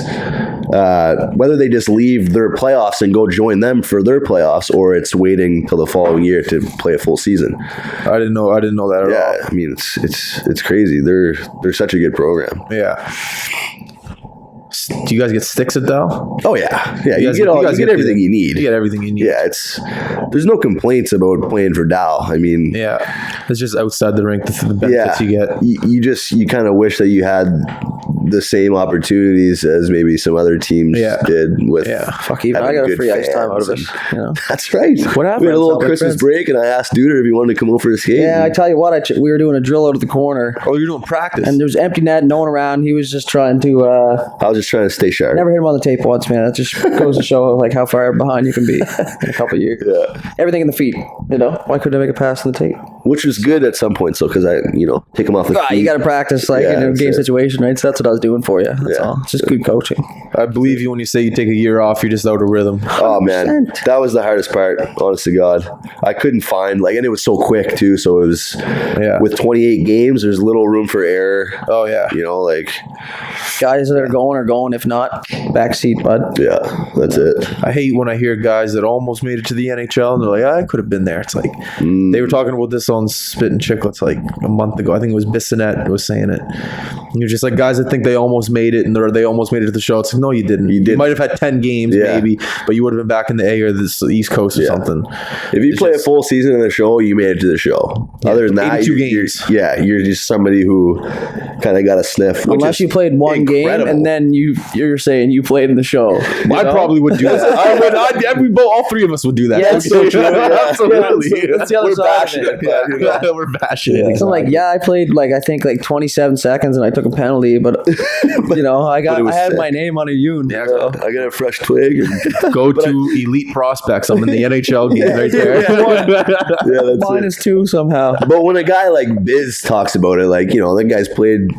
whether they just leave their playoffs and go join them for their playoffs, or it's waiting till the following year to play a full season. I didn't know that at all. Yeah, I mean it's crazy. They're such a good program. Yeah. Do you guys get sticks at Dow? Oh yeah, yeah. You You guys get get everything you need. You get everything you need. Yeah, there's no complaints about playing for Dow. I mean, Yeah. It's just outside the rink, the benefits you get. You kind of wish that you had the same opportunities as maybe some other teams did with. Yeah. Fuck, even I having got a good free ice time out of it. fans You know? That's right. What happened? We had a little All my Christmas friends. break, and I asked Duder if he wanted to come over for a skate. Yeah, I tell you what, we were doing a drill out of the corner, Oh, you're doing practice. and there was empty net, no one around. He was just trying to. I was just trying to stay sharp. Never hit him on the tape once, man. That just goes to show like how far behind you can be in a couple of years. Yeah. Everything in the feet, you know. Why couldn't I make a pass on the tape? Which was good at some point, so because I, take them off the feet. You got to practice like in a that's game it. situation, right? So that's what I was doing for you. That's all. It's just good coaching. I believe you when you say you take a year off. You're just out of rhythm. Oh man, that was the hardest part. Honest to God, I couldn't find and it was so quick too. So it was with 28 games. There's little room for error. Oh yeah, guys that are going are going. If not, backseat, bud. Yeah, that's it. I hate when I hear guys that almost made it to the NHL and they're like, I could have been there. It's like they were talking about this on Spit and Chicklets like a month ago. I think it was Bissonette was saying it. And you're just like guys that think they almost made it and they almost made it to the show. It's like, no, you didn't. You might have had 10 games maybe, but you would have been back in the A or the East Coast or something. If you play a full season in the show, you made it to the show. Other than that, 82 games. You're just somebody who kind of got a sniff. Unless you played one game and then you're saying you played in the show. I probably would do that. All three of us would do that. Yeah, that's so true. Absolutely. That's the other side of it. We're passionate. So I played I think 27 seconds and I took a penalty, but I had my name on a Yoon. Yeah, so. I got a fresh twig. And go to Elite Prospects. I'm in the NHL game right there. That's Minus 2 somehow. But when a guy like Biz talks about it, that guy's played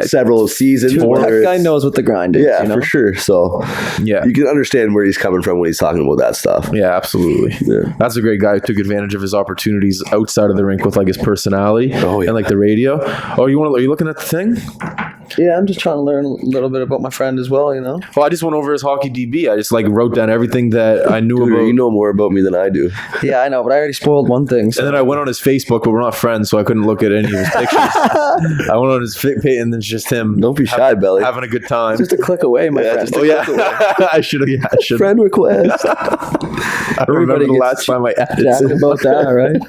several seasons. That guy knows what the grind is. Yeah, for sure. So you can understand where he's coming from when he's talking about that stuff. Yeah, absolutely. Yeah. That's a great guy who took advantage of his opportunities outside of the rink with his personality and the radio. Oh, are you looking at the thing? Yeah, I'm just trying to learn a little bit about my friend as well, Well, I just went over his hockey DB. I just wrote down everything that I knew about. You know more about me than I do. Yeah, I know, but I already spoiled one thing. So. And then I went on his Facebook, but we're not friends, so I couldn't look at any of his pictures. I went on his page, and it's just him. Don't be shy, Belly. Having a good time. Just a click away, my friend. I should have. Yeah, I should. Friend request. I don't remember the last time I added about that, right?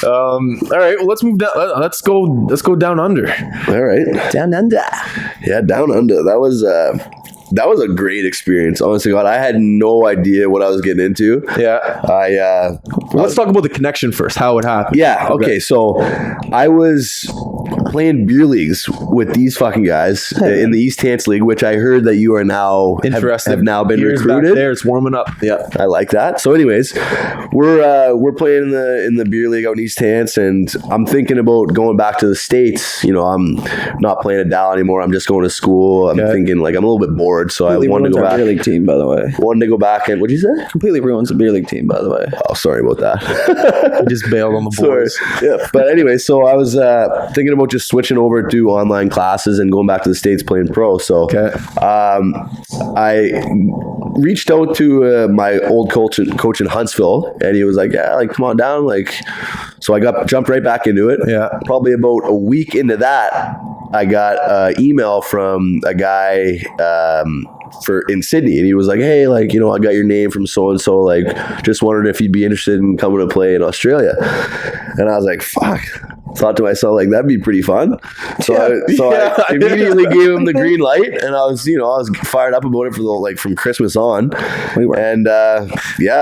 All right. Well, let's move down. Let's go down under. All right. Down under. Yeah, down under. That was a great experience. Honestly, God, I had no idea what I was getting into. Yeah. Let's talk about the connection first. How it happened. Yeah. Okay. So I was playing beer leagues with these fucking guys in the East Hants League, which I heard that you are now interested. Have now been Beer's recruited. Back there, it's warming up. Yeah, I like that. So, anyways, we're playing in the beer league out in East Hants, and I'm thinking about going back to the States. I'm not playing at Dow anymore. I'm just going to school. I'm thinking I'm a little bit bored, so completely I wanted to go back. Beer league team, by the way. Wanted to go back and what'd you say? Completely ruins the beer league team, by the way. Oh, sorry about that. Just bailed on the boys. Yeah, but anyway, so I was thinking about just switching over to online classes and going back to the States playing pro. So I reached out to my old coach in Huntsville, and he was like, "Yeah, come on down." So I jumped right back into it. Yeah, probably about a week into that, I got an email from a guy in Sydney, and he was like, "Hey, I got your name from so and so. Just wondered if you'd be interested in coming to play in Australia." And I was like, "Fuck." Thought to myself, that'd be pretty fun. So I immediately gave him the green light, and I was fired up about it for from Christmas on. We were. And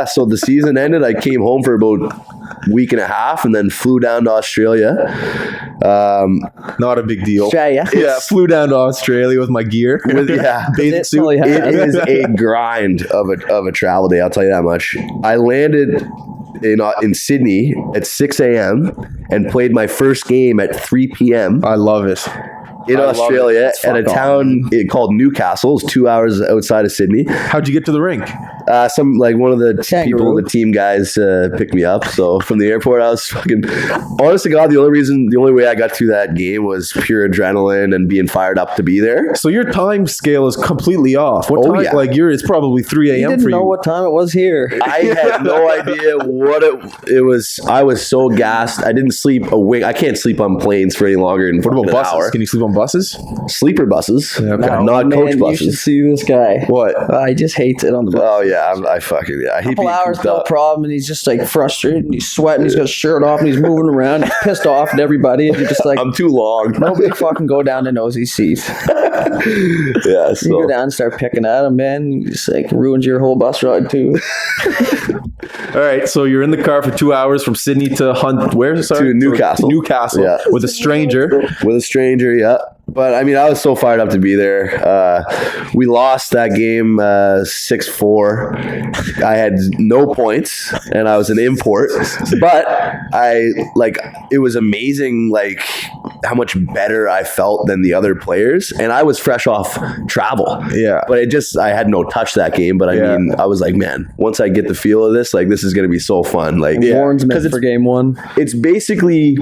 so the season ended. I came home for about a week and a half, and then flew down to Australia. Not a big deal. Australia. Yeah, flew down to Australia with my gear. Bathing suit. It is a grind of a travel day. I'll tell you that much. I landed in Sydney at 6 a.m. and played my first game at 3 p.m. I love it. In Australia at a town called Newcastle. It's 2 hours outside of Sydney. How'd you get to the rink? Some one of the people, the team guys picked me up. So from the airport, I was fucking, honest to God, the only way I got through that game was pure adrenaline and being fired up to be there. So your time scale is completely off. What time? Yeah. It's probably 3 a.m. for you. Didn't know what time it was here. I had no idea what it was. I was so gassed. I didn't sleep a wink. I can't sleep on planes for any longer than what about buses? Hour. Can you sleep on buses? Sleeper buses. Okay. Not coach buses. You should see this guy. What? I just hates it on the bus. Oh yeah, I fucking yeah. A couple hours, no problem, and he's just frustrated, and he's sweating, he's got his shirt off, and he's moving around, he's pissed off at everybody, and you're just I'm too long. Nobody fucking go down to Nosey's seat. Yeah, so. You go down and start picking at him, man, you just ruins your whole bus ride too. All right, so you're in the car for 2 hours from Sydney to To Newcastle. Newcastle, yeah. with a stranger. Yeah. But I mean, I was so fired up to be there. We lost that game 6-4. I had no points, and I was an import. But it was amazing, like how much better I felt than the other players, and I was fresh off travel. Yeah. But I had no touch that game. But I mean, I was like, man, once I get the feel of this, like this is going to be so fun. Like, Warren's meant for game one. it's basically.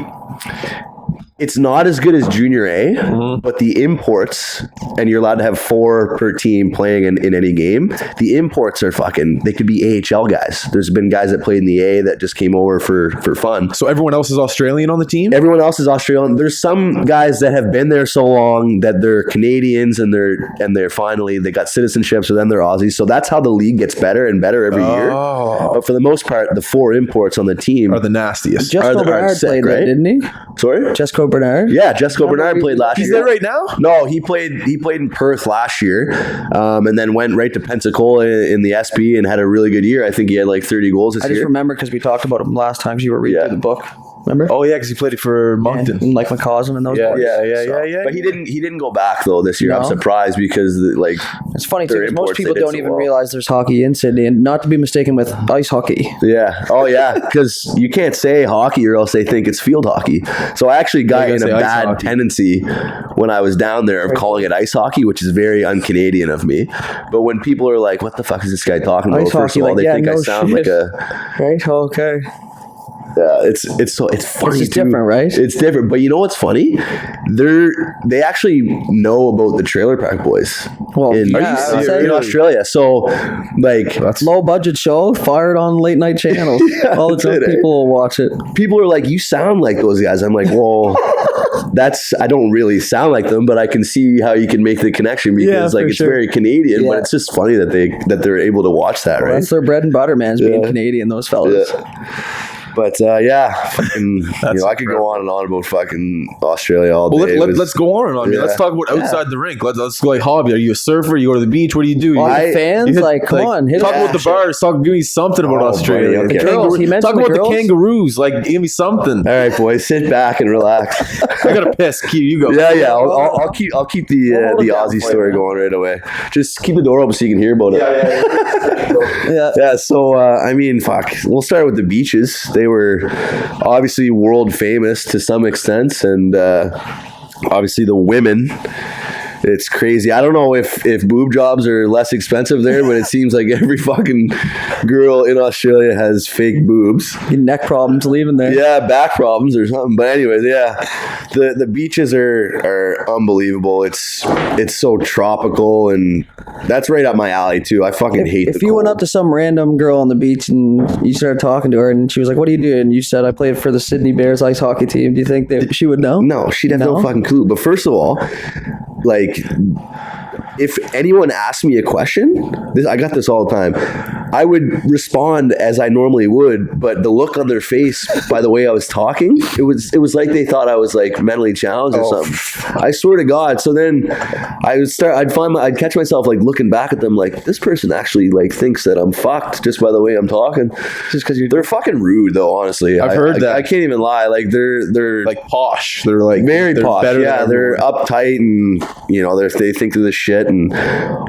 It's not as good as Junior A, but the imports, and you're allowed to have 4 per team playing in any game. The imports are they could be AHL guys. There's been guys that played in the A that just came over for fun. So everyone else is Australian on the team? Everyone else is Australian. There's some guys that have been there so long that they're Canadians and they're finally, they got citizenship, so then they're Aussies. So that's how the league gets better and better every year. But for the most part, the 4 imports on the team Are the nastiest. Jesco Bernard played there, didn't he? Sorry? Jesco Bernard? Yeah, Jesco Bernard played last year. He's there right now? No, he played in Perth last year, and then went right to Pensacola in the SB and had a really good year. I think he had like 30 goals this I year. just remember because we talked about him last time. You were reading through the book. Remember? Oh yeah, because he played it for Moncton. And like McCausland and those boys. Yeah. But he didn't go back though this year. No? I'm surprised because It's funny too, their because most imports, people they did don't so even well. realize there's hockey in Sydney, and not to be mistaken with ice hockey. Yeah. Oh yeah. Because you can't say hockey or else they think it's field hockey. So I actually got in a bad tendency when I was down there of calling it ice hockey, which is very un-Canadian of me. But when people are like, "What the fuck is this guy talking about?" Ice First hockey, of all, like, they think I no sound shit. like a. Right? Okay. Yeah, it's funny. It's different, right? It's different, but you know what's funny? They actually know about the Trailer Park Boys. Well, in Australia. So, like, Low budget show fired on late night channels. All the time people will watch it. people are like, "You sound like those guys." I'm like, "Well, I don't really sound like them, but I can see how you can make the connection because it's very Canadian." Yeah. But it's just funny that they're able to watch that, right? That's their bread and butter, man, is being Canadian, those fellas. Yeah. But fucking, I could go on and on about fucking Australia all day. Let's go on and on. Yeah. Let's talk about outside the rink. Let's go like hobby. Are you a surfer? You go to the beach? What do you do? Fans, come on. Hit talk it. about the bars. Give me something about Australia. buddy, okay. The girls, he mentioned Talk the about girls. the kangaroos. Like, give me something. All right, boys, sit back and relax. I gotta piss. Q, you go. Yeah. I'll keep the Aussie story going right away. Just keep the door open so you can hear about it. Yeah. So I mean, fuck. We'll start with the beaches. They were obviously world famous to some extent, and obviously the women. It's crazy. I don't know if boob jobs are less expensive there, but it seems like every fucking girl in Australia has fake boobs. Neck problems leaving there. Yeah, back problems or something. But anyways, the beaches are unbelievable. It's so tropical, and that's right up my alley too. I fucking hate. If you went up to some random girl on the beach and you started talking to her, and she was like, "What do you do?" and you said, "I played for the Sydney Bears ice hockey team," do you think that she would know? No, she'd have no fucking clue. But first of all, like, if anyone asked me a question, I got this all the time, I would respond as I normally would, but the look on their face by the way I was talking, it was like they thought I was like mentally challenged or something. I swear to God. So then I'd catch myself like looking back at them like, this person actually like thinks that I'm fucked just by the way I'm talking. Just because they're fucking rude though, honestly. I've heard that. I can't even lie. Like they're Like posh. They're like very posh. better Yeah, than they're uptight and they think they're the shit. And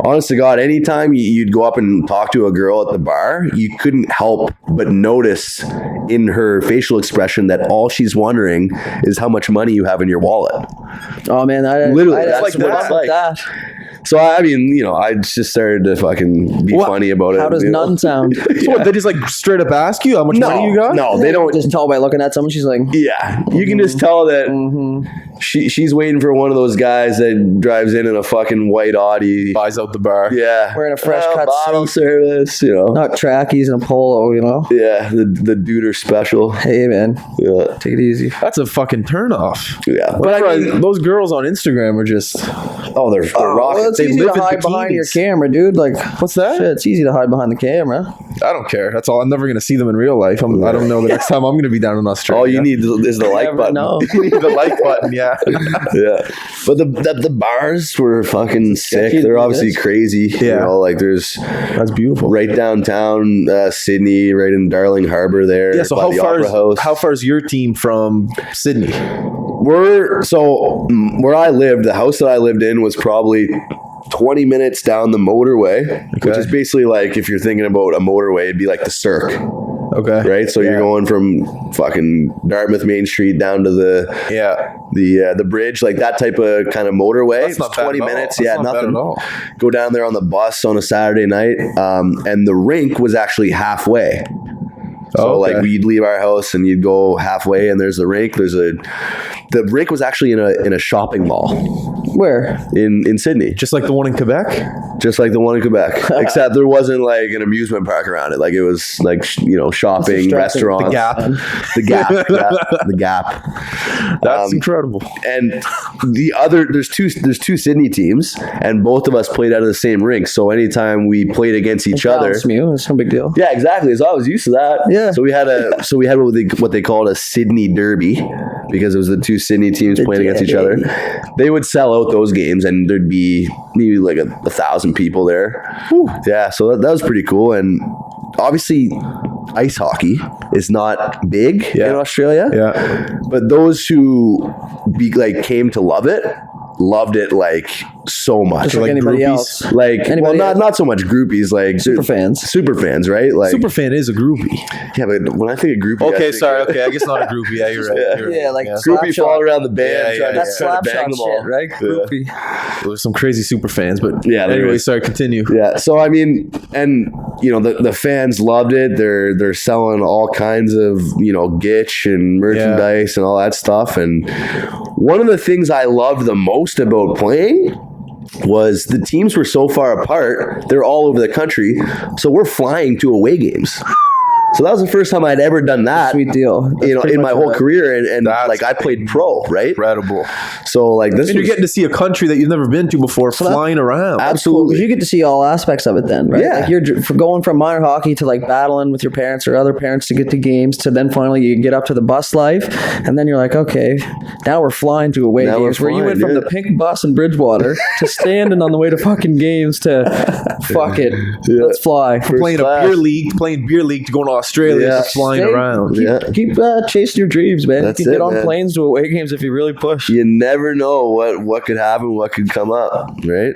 honest to God, anytime you'd go up and talk to a girl at the bar, you couldn't help but notice in her facial expression that all she's wondering is how much money you have in your wallet. Oh man, Literally, that's like what it's like. So I mean, I just started to fucking be funny about it. How does none sound? So what, they just like straight up ask you how much money you got? No, they don't. Just tell by looking at someone. She's like, Yeah, you can just tell that she's waiting for one of those guys that drives in a fucking white Audi, Buys out the bar. yeah, Wearing a fresh cut bottle suit. service, not trackies and a polo, Yeah, the Duder special. Hey man, Yeah, take it easy. That's a fucking turnoff. yeah. But I mean, those girls on Instagram are just They're Well, rocking. it's easy to hide behind your camera, dude. Like, what's that? shit, it's easy to hide behind the camera. I don't care. That's all. I'm never gonna see them in real life. I don't know the next time I'm gonna be down in Australia. All you need is the like Never button. know. You need the like button. Yeah. Yeah, but the bars were fucking sick. sketchy They're to obviously this. crazy. Yeah. Like there's That's beautiful. right downtown Sydney, right in Darling Harbour there. Yeah. So by the Opera House. how far is your team from Sydney? where I lived, the house that I lived in was probably 20 minutes down the motorway, which is basically like, if you're thinking about a motorway, it'd be like the Cirque. Okay. Right. So you're going from fucking Dartmouth Main Street down to the bridge, like that type of kind of motorway. That's not 20 bad at minutes. all. Yeah, That's not nothing. bad at all. Go down there on the bus on a Saturday night. And the rink was actually halfway. So like we'd leave our house and you'd go halfway and there's the rink. The rink was actually in a shopping mall. Where? In Sydney. Just like the one in Quebec? Just like the one in Quebec. Except there wasn't like an amusement park around it. Like it was like, shopping, restaurants. The Gap. The Gap. The Gap. That's incredible. And there's two Sydney teams and both of us played out of the same rink. So anytime we played against each other. It's no big deal. Yeah, exactly. So I was used to that. Yeah. So we had what they called a Sydney Derby because it was the two Sydney teams playing against each other. They would sell out those games and there'd be maybe like 1,000 people there. Whew. Yeah, so that was pretty cool. And obviously ice hockey is not big in Australia. Yeah. But those who came to loved it like so much. Just like anybody else. Not so much groupies, like super fans, right? Like super fan is a groupie. Yeah, but when I think of groupie, okay, I guess not a groupie. Yeah, you're right. Groupie fall around the band. That's slap shot shit, right? Groupie. Well, there's some crazy super fans, but anyway, sorry, continue. Yeah, so I mean, and the fans loved it. They're selling all kinds of gitch and merchandise and all that stuff. And one of the things I loved the most about playing was the teams were so far apart. They're all over the country, so we're flying to away games. So that was the first time I'd ever done that. Sweet deal. In my whole career, and like I played pro, right? Incredible. So like this, and you're getting to see a country that you've never been to before, flying around. Absolutely, you get to see all aspects of it then, right? Yeah. Like you're going from minor hockey to like battling with your parents or other parents to get to games, to then finally you get up to the bus life, and then you're like, okay, now we're flying to away games. Where you went from the pink bus in Bridgewater to standing on the way to fucking games to fuck it, let's fly. Playing beer league to going to Australia, flying around. Keep chasing your dreams, man. That's you can get on man. planes to away games if you really push. You never know what could happen, what could come up, right?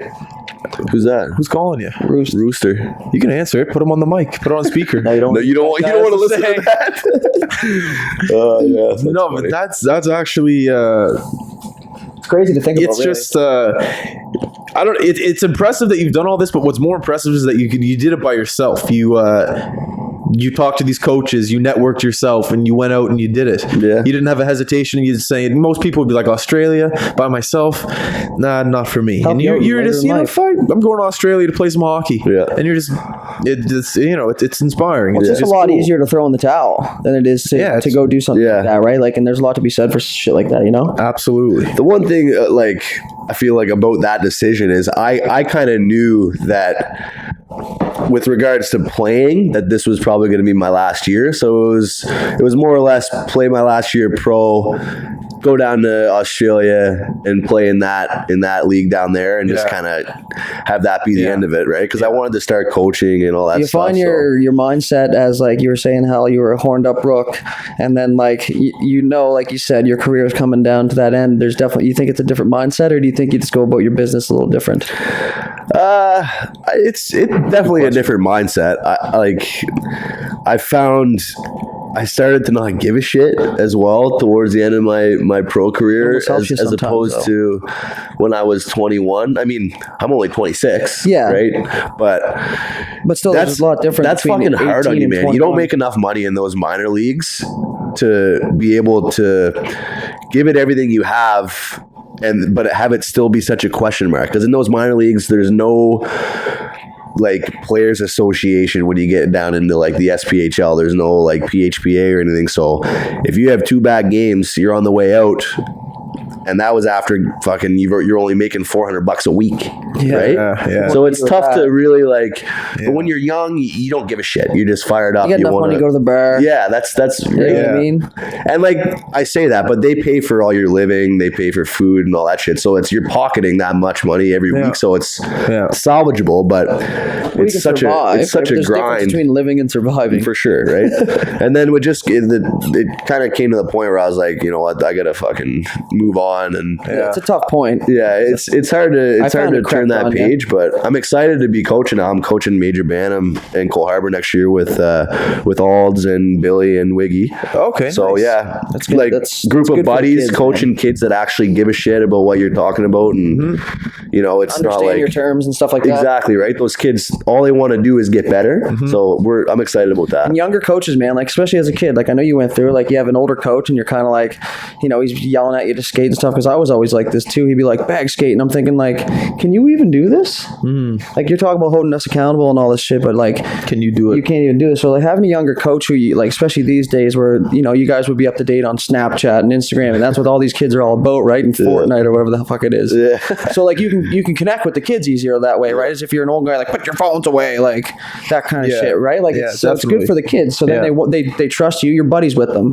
Who's that? Who's calling you? Rooster. You can answer it. Put him on the mic. Put it on speaker. No, you don't. You don't want to listen to that. No, but that's actually. It's crazy to think about. It's just. I don't. It's impressive that you've done all this, but what's more impressive is that you did it by yourself. You talked to these coaches, you networked yourself, and you went out and you did it. Yeah. You didn't have a hesitation. You just saying, most people would be like, Australia by myself, nah, not for me. And you're just, fine. I'm going to Australia to play some hockey. Yeah. And you're just, it's inspiring. It's just a lot easier to throw in the towel than it is to go do something like that, right? Like, and there's a lot to be said for shit like that, Absolutely. The one thing, I feel like about that decision is I kind of knew that with regards to playing, that this was probably going to be my last year. So it was more or less play my last year pro, go down to Australia and play in that league down there, and just kind of have that be the end of it, right? Because I wanted to start coaching and all that. You find your mindset as, like you were saying, how you were a horned up rook, and then like like you said, your career is coming down to that end. There's definitely, you think it's a different mindset, or do you think you just go about your business a little different? It's definitely a different mindset. I found I started to not give a shit as well towards the end of my pro career, as opposed to when I was 21. I mean, I'm only 26, right? But still, that's a lot different. That's fucking hard on you, man. 21. You don't make enough money in those minor leagues to be able to give it everything you have, but have it still be such a question mark. Because in those minor leagues, there's no like players association when you get down into like the SPHL. There's no like PHPA or anything. So if you have 2 bad games, you're on the way out, and that was after fucking you're only making $400 a week, right? Yeah. So it's tough to really like. But when you're young, you don't give a shit. You're just fired up. You get enough money to go to the bar. Yeah, that's You know what I mean? And like I say that, but they pay for all your living, they pay for food and all that shit. So you're pocketing that much money every week. So it's salvageable, but it's such a grind between living and surviving for sure, right? And then it kind of came to the point where I was like, you know what, I gotta fucking move on. And it's a tough point. Yeah, it's hard to turn that page, but I'm excited to be coaching now. I'm coaching Major Bantam and Cole Harbour next year with Alds and Billy and Wiggy. Okay. So nice. yeah, that's good. Like group of buddies kids, coaching kids that actually give a shit about what you're talking about, and you know, it's understand not like your terms and stuff like that. Exactly, right? Those kids, all they want to do is get better. So I'm excited about that. And younger coaches, man, like especially as a kid, like I know you went through, like you have an older coach and you're kind of like, you know, he's yelling at you to skate and stuff. Because I was always like this too. He'd be like, bag skate, and I'm thinking like, can you even do this? Like you're talking about holding us accountable and all this shit, but like, can you do it? You can't even do it. So like having a younger coach who you like, especially these days where you know you guys would be up to date on Snapchat and Instagram, and that's what all these kids are all about, right? And Fortnite or whatever the fuck it is. Yeah. So like you can connect with the kids easier that way, right? As if you're an old guy, like put your phones away, like that kind of shit, right? Like it's good for the kids. So then they trust you. You're buddies with them,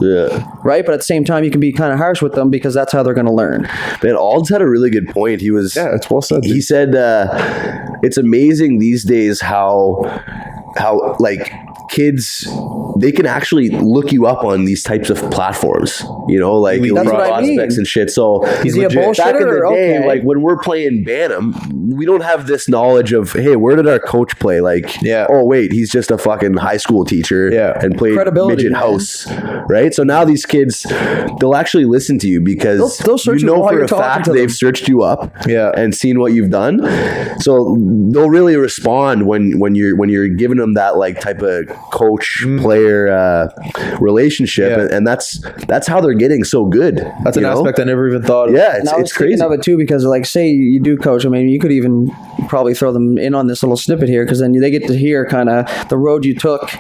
right? But at the same time, you can be kind of harsh with them because that's how they're going to learn. Man, Alds had a really good point. He was it's well said. He said it's amazing these days how like kids, they can actually look you up on these types of platforms, you know, like prospects and shit. So is he a bullshitter? Back in the day, like when we're playing Bantam, we don't have this knowledge of, hey, where did our coach play? Like, oh wait, he's just a fucking high school teacher and played midget house, right? So now these kids, they'll actually listen to you because they'll search you know for a fact they've searched you up and seen what you've done. So they'll really respond when you're giving them that like type of coach player relationship, and that's how they're getting so good. That's an aspect I never even thought of. Yeah, it's crazy of it too, because like say you do coach, I mean you could even probably throw them in on this little snippet here, because then they get to hear kind of the road you took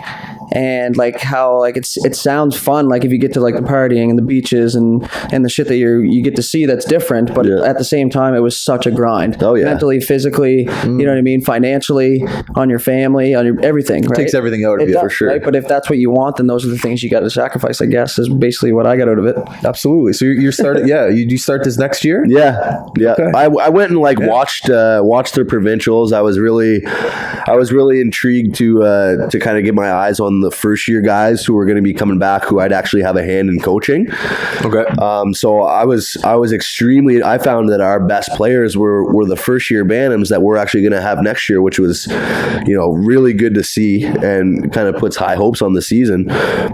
and like how like it sounds fun, like if you get to like the partying and the beaches and the shit that you get to see that's different, but at the same time it was such a grind. Mentally, physically, you know what I mean, financially, on your family, on your everything, right? It takes everything out of you for sure, right? But if that's what you want, then those are the things you got to sacrifice, I guess, is basically what I got out of it. Absolutely. So you're starting you start this next year? Okay. I went and like watched their provincials. I was really intrigued to kind of get my eyes on the first year guys who were going to be coming back, who I'd actually have a hand in coaching. So I was extremely, I found that our best players were the first year Bantams that we're actually going to have next year, which was, you know, really good to see and kind of puts high hopes on the season.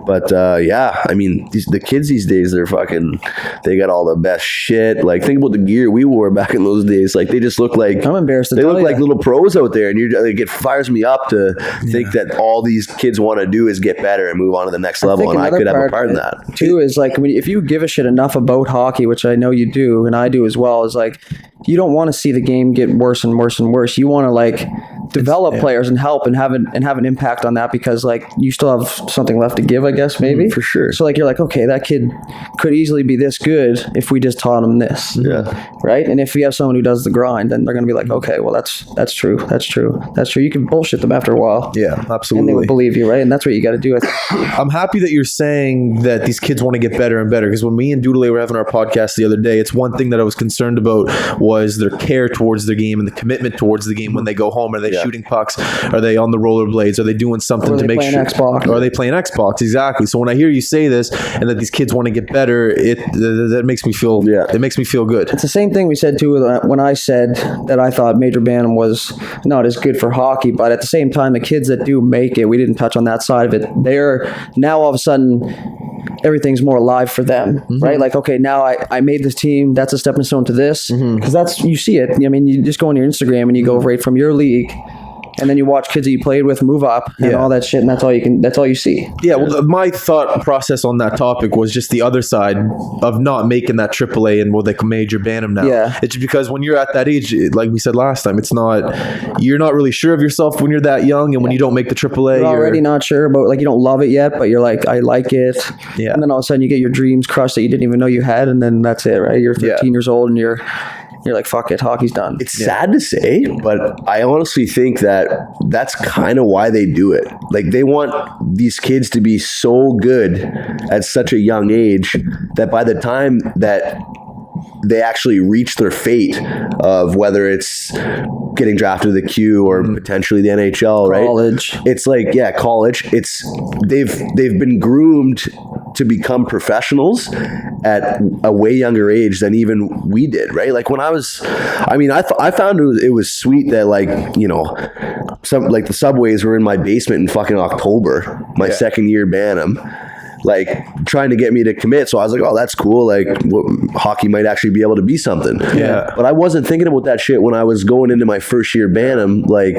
But I mean, the kids these days, they got all the best shit. Like think about the gear we wore back in those days. Like they just look like, I'm embarrassed. They look like little pros out there, and it fires me up to think that all these kids want to do is get better and move on to the next level, and I could have a part in that too. Is like if you give a shit enough about hockey, which I know you do and I do as well, is like you don't want to see the game get worse and worse and worse. You want to like develop players and help and have an impact on that, because like you still have something left to give, I guess, maybe. For sure. So like you're like, okay, that kid could easily be this good if we just taught him this. Right? And if we have someone who does the grind, then they're going to be like, okay, well that's true. You can bullshit them after a while. Yeah, absolutely. And they would believe you, right? And that's what you got to do. I'm happy that you're saying that these kids want to get better and better, because when me and Doodle were having our podcast the other day, it's one thing that I was concerned about was their care towards their game and the commitment towards the game when they go home. Are they shooting pucks? Are they on the rollerblades? Are they doing something to make sure? Xbox? Or are they playing Xbox? Exactly. So when I hear you say this and that these kids want to get better, that makes me feel it makes me feel good. It's the same thing we said too when I said that I thought Major Bantam was not as good for hockey, but at the same time, the kids that do make it, we didn't touch on that side of it. They're now all of a sudden everything's more alive for them, right? Like, okay, now I made this team. That's a stepping stone to this, because that's, you see it. I mean, you just go on your Instagram and you go right from your league and then you watch kids that you played with move up and all that shit, and that's all you see. Yeah, well, my thought process on that topic was just the other side of not making that AAA and like major Bantam now. Yeah. It's just because when you're at that age, like we said last time, you're not really sure of yourself when you're that young, and when you don't make the AAA, You're already not sure about, like, you don't love it yet, but you're like, I like it. Yeah. And then all of a sudden you get your dreams crushed that you didn't even know you had, and then that's it, right? You're 13 years old and you're like, fuck it, hockey's done. It's sad to say, but I honestly think that that's kind of why they do it. Like, they want these kids to be so good at such a young age that by the time that they actually reach their fate of whether it's getting drafted to the Q or potentially the NHL, right? College. It's like, college. It's they've been groomed to become professionals at a way younger age than even we did, right? Like when I found it was sweet that, like, you know, some, like, the subways were in my basement in fucking October, my second year Bantam, like trying to get me to commit. So I was like, oh, that's cool. Like, hockey might actually be able to be something. Yeah. But I wasn't thinking about that shit when I was going into my first year Bantam, like,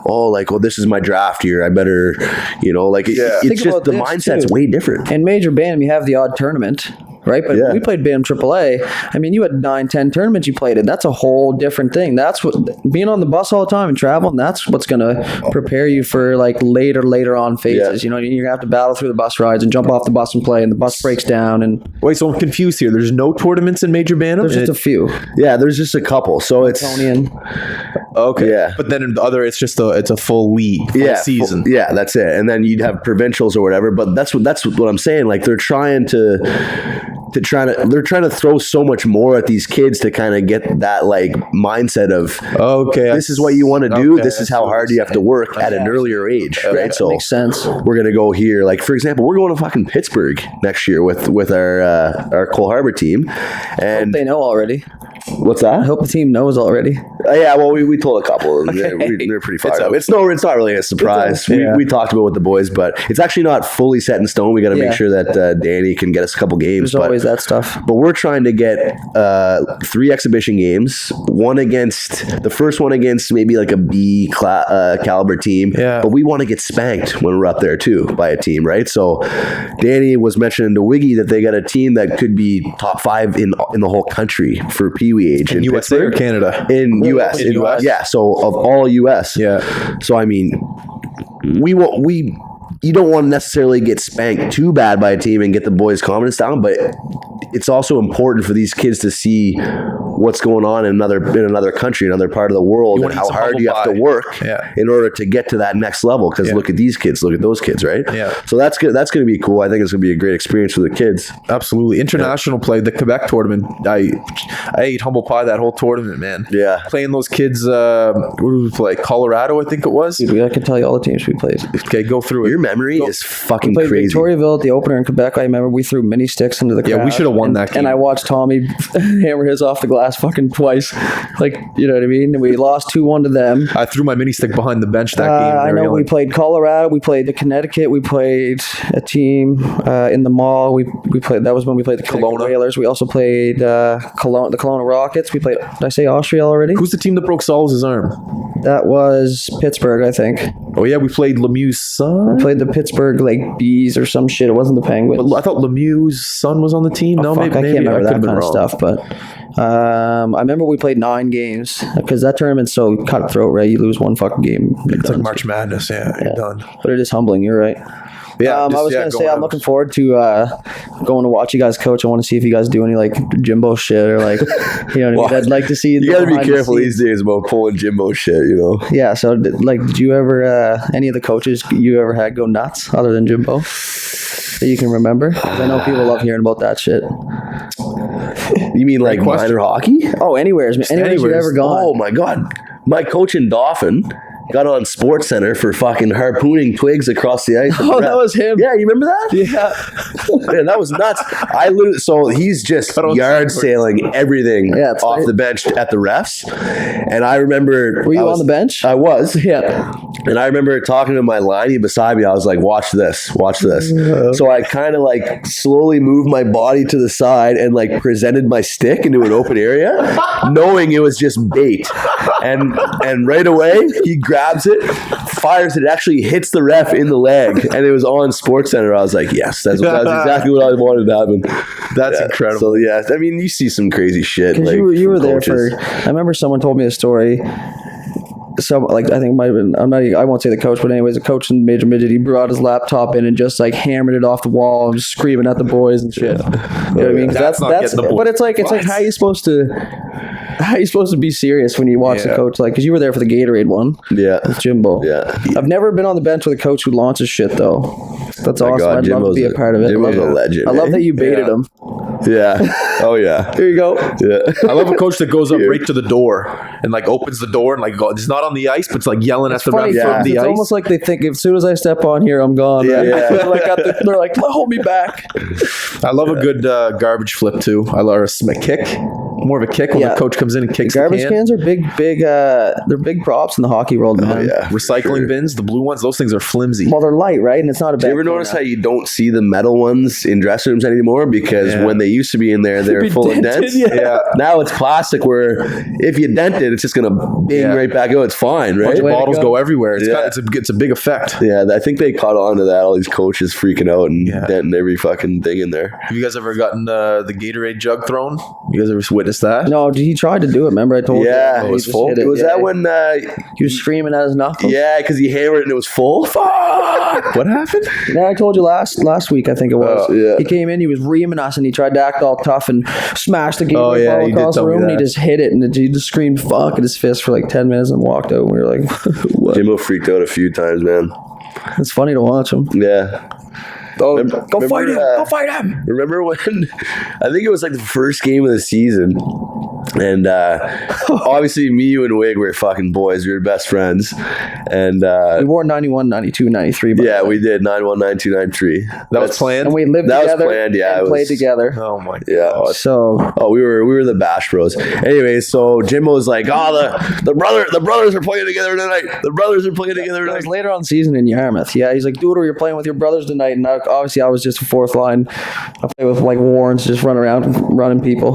oh, like, well, this is my draft year, I better, you know, like, it's Think just about the this, mindset's too. way different. In Major Bantam, you have the odd tournament, right? But we played Bantam AAA. I mean, you had 9-10 tournaments you played in. That's a whole different thing. That's what, being on the bus all the time and traveling, that's what's going to prepare you for, like, later on phases. You know, you're going to have to battle through the bus rides and jump off the bus and play, and the bus breaks down. And wait, so I'm confused here. There's no tournaments in Major Bantam? there's just a few. Yeah, there's just a couple. So it's Tonian. Okay. Yeah. But then in the other, it's a full league, full season. That's it. And then you'd have provincials or whatever. But that's what I'm saying. Like, they're trying to throw so much more at these kids to kind of get that, like, mindset of, this is what you want to do. This is how hard you have to work at an earlier age, right? So makes sense. we're gonna go here. Like, for example, we're going to fucking Pittsburgh next year with our Cole Harbour team. And They know already. what's that? I hope the team knows already. Yeah, well, we told a couple. And they're pretty fired up. It's not really a surprise. We talked about it with the boys, but it's actually not fully set in stone. We got to make sure that Danny can get us a couple games. There's always that stuff. But we're trying to get 3 exhibition games. The first one against maybe like a B caliber team. Yeah. But we want to get spanked when we're up there too by a team, right? So Danny was mentioning to Wiggy that they got a team that could be top 5 in the whole country for Pee Wee age in USA or Pittsburgh. Canada? In US. In US? Yeah, so of all US. Yeah. So I mean, you don't want to necessarily get spanked too bad by a team and get the boys' confidence down, but it's also important for these kids to see what's going on in another country, another part of the world, and how hard you have to work in order to get to that next level. Because look at these kids, look at those kids, right? Yeah. So that's good. That's going to be cool. I think it's going to be a great experience for the kids. Absolutely. International play, the Quebec tournament. I ate humble pie that whole tournament, man. Yeah. Playing those kids. Where did we play? Colorado, I think it was. Dude, I can tell you all the teams we played. Okay, go through it. Your memory is fucking We played crazy. Victoriaville at the opener in Quebec. I remember we threw mini sticks into the crowd. Yeah, we should have won that game. And I watched Tommy hammer his off the glass fucking twice. Like, you know what I mean? And we lost 2-1 to them. I threw my mini stick behind the bench that game. I know we played Colorado. We played the Connecticut. We played a team in the mall. We played. That was when we played the Kelowna Whalers. We also played the Kelowna Rockets. We played. Did I say Austria already? Who's the team that broke Solis' arm? That was Pittsburgh, I think. Oh yeah, we played Lemieux's son. We played the Pittsburgh like Bees or some shit. It wasn't the Penguins. But I thought Lemieux's son was on the team. No, Fuck, maybe I can't remember I that could've kind been of wrong. stuff, but I remember we played 9 games because that tournament's so cutthroat, right? You lose one fucking game. It's like March Madness. Yeah, you're done. But it is humbling. You're right. Yeah, I was going to say I'm looking forward to going to watch you guys coach. I want to see if you guys do any like Jimbo shit or like, you know what I mean? I'd like to see. You got to be careful these days about pulling Jimbo shit, you know? Yeah. So did you ever, any of the coaches you ever had go nuts other than Jimbo that you can remember? 'Cause I know people love hearing about that shit. You mean like minor hockey? Oh, anywhere you've ever gone. Oh my God. My coach in Dauphin got on Sports Center for fucking harpooning twigs across the ice. Oh, that was him. Yeah, you remember that? Yeah. Man, that was nuts. So he's just yard sailing everything off the bench at the refs. And I remember... Were you on the bench? I was. Yeah. And I remember talking to my liney beside me. I was like, watch this. So I kind of like slowly moved my body to the side and like presented my stick into an open area, knowing it was just bait. And right away, he grabbed grabs it, fires it, actually hits the ref in the leg, and it was on SportsCenter. I was like, yes, that's exactly what I wanted to happen. That's incredible. So yeah, I mean, you see some crazy shit. Because Like, you were there coaches. for. I remember someone told me a story. So like I think it might have been, I won't say the coach, but anyways, the coach in Major Midget, he brought his laptop in and just like hammered it off the wall and just screaming at the boys and shit. You know what I mean? 'Cause That's not getting the boys. but it's like how you supposed to be serious when you watch the coach, like, because you were there for the Gatorade one. Yeah. With Jimbo. Yeah. I've never been on the bench with a coach who launches shit though. That's awesome. God, I'd love to be a part of it. Jimbo's a legend. I love eh? that you baited him. Yeah. Oh yeah. Here you go. Yeah. I love a coach that goes up right to the door and like opens the door and like it's not on the ice, but it's like yelling at the ref Funny, from the it's ice. almost like they think as soon as I step on here, I'm gone. Yeah, Right? yeah. They're like, hold me back. I love a good garbage flip too. I love a kick, more of a kick when Yeah. the coach comes in and kicks Garbage the can. cans are big. They're big props in the hockey world, man. Yeah. Recycling bins, the blue ones, those things are flimsy. Well, they're light, right? And it's not a bad. Do you ever notice how you don't see the metal ones in dressing rooms anymore? Because when they used to be in there, they're be full dented, of dents. yeah. Now it's plastic where if you dent it, it's just going to bing right back out. It's fine, right? Way to Bottles go. go everywhere. Yeah. It's a big effect. Yeah, I think they caught on to that. All these coaches freaking out and denting every fucking thing in there. Have you guys ever gotten the Gatorade jug thrown? You guys ever witnessed that? No, he tried to do it. Remember, I told you. Yeah, He it was just full. hit It was Yeah. that when, He was screaming at his knuckles. yeah, because he hammered it and it was full. Fuck! What happened? Yeah, I told you last week, I think it was. Oh, yeah. He came in, he was reaming us, and he tried to act all tough and smashed the game Oh, yeah, ball he did across the tell me room, and he that. just hit it, and he just screamed "fuck" at his fist for like 10 minutes and walked out. And we were like, "What?" Jimbo freaked out a few times, man. It's funny to watch him. Yeah. Go Remember, fight him! Go fight him! Remember when I think it was like the first game of the season, and obviously me, you, and Wig were fucking boys. We were best friends, and We wore 91, 92, 93. But yeah, we did 91, 92, 93. That was planned. and we lived That was together. planned, yeah, and it played was- together. Oh my god. Yeah. So Oh, we were the Bash Bros. Anyway, so Jimbo was like, "Oh, the brothers are playing together tonight. The brothers are playing together it tonight." was later on in the season in Yarmouth. Yeah, he's like, dude, you're playing with your brothers tonight. And obviously, I was just a fourth line. I play with like Warrens, just run around running people,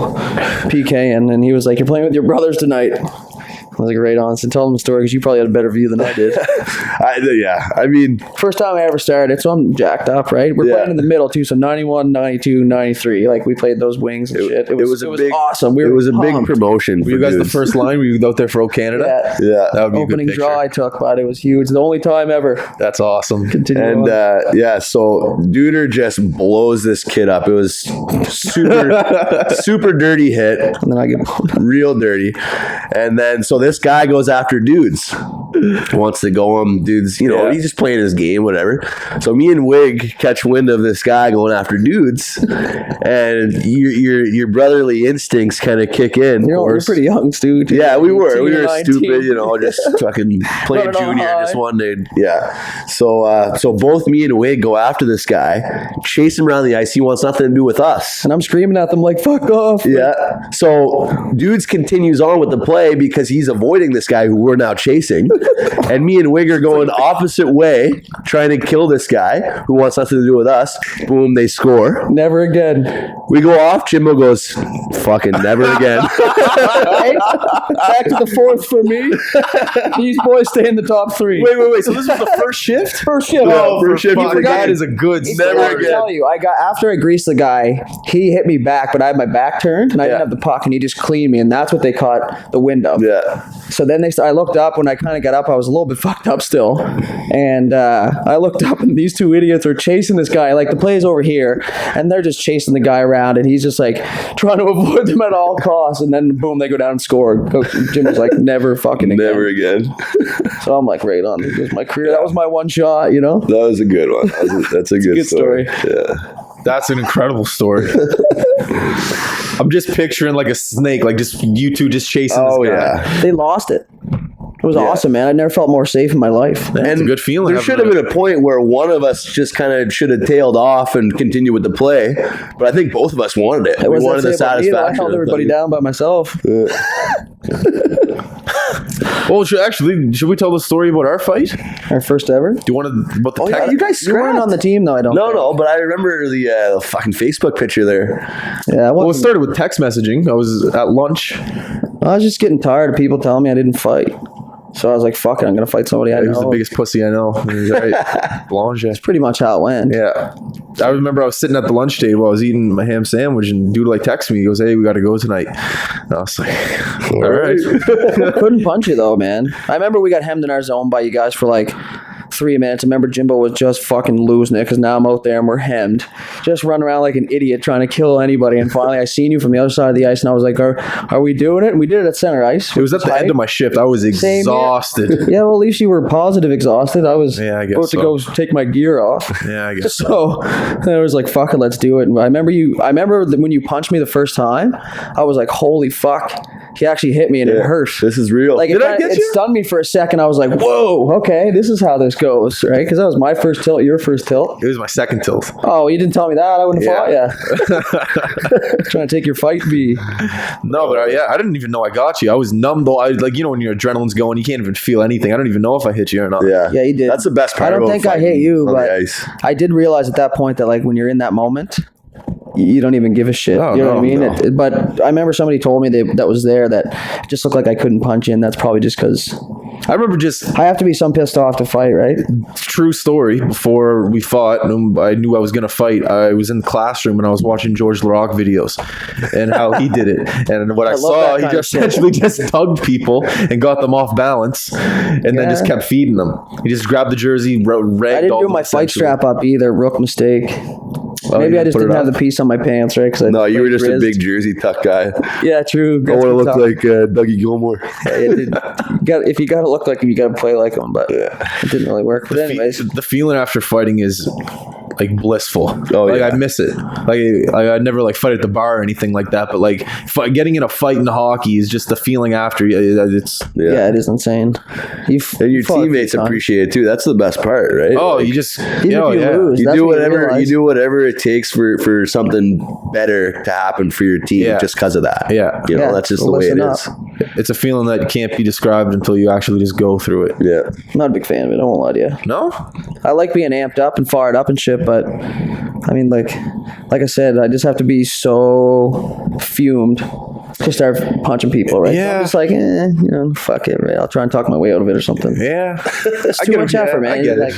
PK. And he was like, you're playing with your brothers tonight. I was like, right on. So tell him the story because you probably had a better view than I did. I mean, First time I ever started, so I'm jacked up, right? We're Yeah. playing in the middle too, so 91, 92, 93. Like we played those wings and shit. It was big, awesome. We it were was a big pumped. promotion. Were you guys the first line? Were you out there for O Canada? Yeah. Yeah. That would be a Opening good picture. draw I took, but it was huge. The only time ever. That's awesome. Continue And on. yeah, so Duder just blows this kid up. It was super dirty hit, And then I get real dirty. And then so this guy goes after dudes, wants to go him. Dudes, you know, Yeah. he's just playing his game, whatever. So me and Wig catch wind of this guy going after dudes, and your brotherly instincts kind of kick in. You're of course. pretty young, dude. Yeah, we were. 18, We were 19. stupid, you know, just fucking playing Running on junior high. just one day. Yeah. So both me and Wig go after this guy, chase him around the ice. He wants nothing to do with us. And I'm screaming at them like, fuck off. Yeah. So dudes continues on with the play because he's avoiding this guy who we're now chasing. And me and Wig are going opposite way, trying to kill this guy who wants nothing to do with us. Boom, they score. Never again. We go off. Jimbo goes, fucking never again. Hey, back to the fourth for me. These boys stay in the top three. Wait. So this was the first shift? First shift. Oh, first shift. Fuck, You forgot. that is a good Never I story. again. tell you, I got after I greased the guy, he hit me back, but I had my back turned and I didn't have the puck, and he just cleaned me, and that's what they caught the wind of. Yeah. So then I looked up. When I kind of got up, I was a little bit fucked up still, and I looked up, and these two idiots are chasing this guy. Like the play's over here, and they're just chasing the guy around, and he's just like trying to avoid them at all costs. And then boom, they go down and score. Coach Jim was like, never fucking again. Never again. So I'm like, right on. This was my career. That was my one shot, you know. That was a good one. That's a good, good story. Yeah. That's an incredible story. I'm just picturing like a snake, like just you two just chasing Oh, this guy. yeah. They lost it. It was awesome, man. I never felt more safe in my life. It's a good feeling. There should have been a point where one of us just kind of should have tailed off and continued with the play, but I think both of us wanted it. We wanted the satisfaction. I held everybody down by myself. Well, should we tell the story about our fight? Do Our first ever. you want to about the yeah, tech? you guys You weren't scrapped. on the team, though. I don't. think. No, but I remember the fucking Facebook picture there. Yeah, Well, it started with text messaging. I was at lunch. I was just getting tired of people telling me I didn't fight. So I was like, fuck it, I'm going to fight somebody I He was the know. biggest pussy I know. He was right. Blanche. Pretty much how it went. Yeah. I remember I was sitting at the lunch table. I was eating my ham sandwich, and dude like texted me. He goes, "Hey, we got to go tonight." And I was like, "All right." Couldn't punch you though, man. I remember we got hemmed in our zone by you guys for like 3 minutes. I remember Jimbo was just fucking losing it because now I'm out there and we're hemmed. Just running around like an idiot trying to kill anybody. And finally I seen you from the other side of the ice and I was like, are we doing it? And we did it at center ice. It was at the end of my shift. I was exhausted. Yeah, well, at least you were positive exhausted. I was I guess about to go take my gear off. Yeah, I guess So I was like, fuck it, let's do it. And I remember that when you punched me the first time, I was like, holy fuck. He actually hit me and it hurt. This is real. Like it stunned me for a second. I was like, whoa, okay, this is how this goes, right? Because that was my first tilt, your first tilt. It was my second tilt. Oh, you didn't tell me that. I wouldn't have fought you. Trying to take your fight B. No, but I didn't even know I got you. I was numb though. I like, when your adrenaline's going, you can't even feel anything. I don't even know if I hit you or not. Yeah, you did. That's the best part. I don't think I hit you, but I did realize at that point that like when you're in that moment, you don't even give a shit. Oh, you know what I mean? no. But I remember somebody told me that was there that it just looked like I couldn't punch you, and that's probably just because I remember just I have to be some pissed off to fight, right? true story. Before we fought, and I knew I was gonna fight. I was in the classroom and I was watching George LaRock videos and how he did it. And what I saw, he just essentially just tugged people and got them off balance, and then just kept feeding them. He just grabbed the jersey, I didn't do my fight strap up either. Rook mistake. Maybe I just didn't have the piece on my pants, right? No, you were just a big jersey tuck guy. Yeah, true. I want to look like Dougie Gilmore. If you got to look like him, you got to play like him. But it didn't really work. But anyways, the feeling after fighting is like blissful. Oh, like, yeah. I miss it. Like I'd never like fight at the bar or anything like that. But like getting in a fight in hockey is just the feeling after. It's it is insane. And your teammates appreciate it too. That's the best part, right? Oh, like, you just lose, you do whatever it takes for something better to happen for your team just because of that. Yeah. That's just the way it is. It's a feeling that can't be described until you actually just go through it. Yeah. I'm not a big fan of it. I won't lie to you. No? I like being amped up and fired up and shit, but I mean, like I said, I just have to be so fumed to start punching people, right? Yeah. So I'm just like, fuck it, right? I'll try and talk my way out of it or something. Yeah. It's too much effort, man. I get like,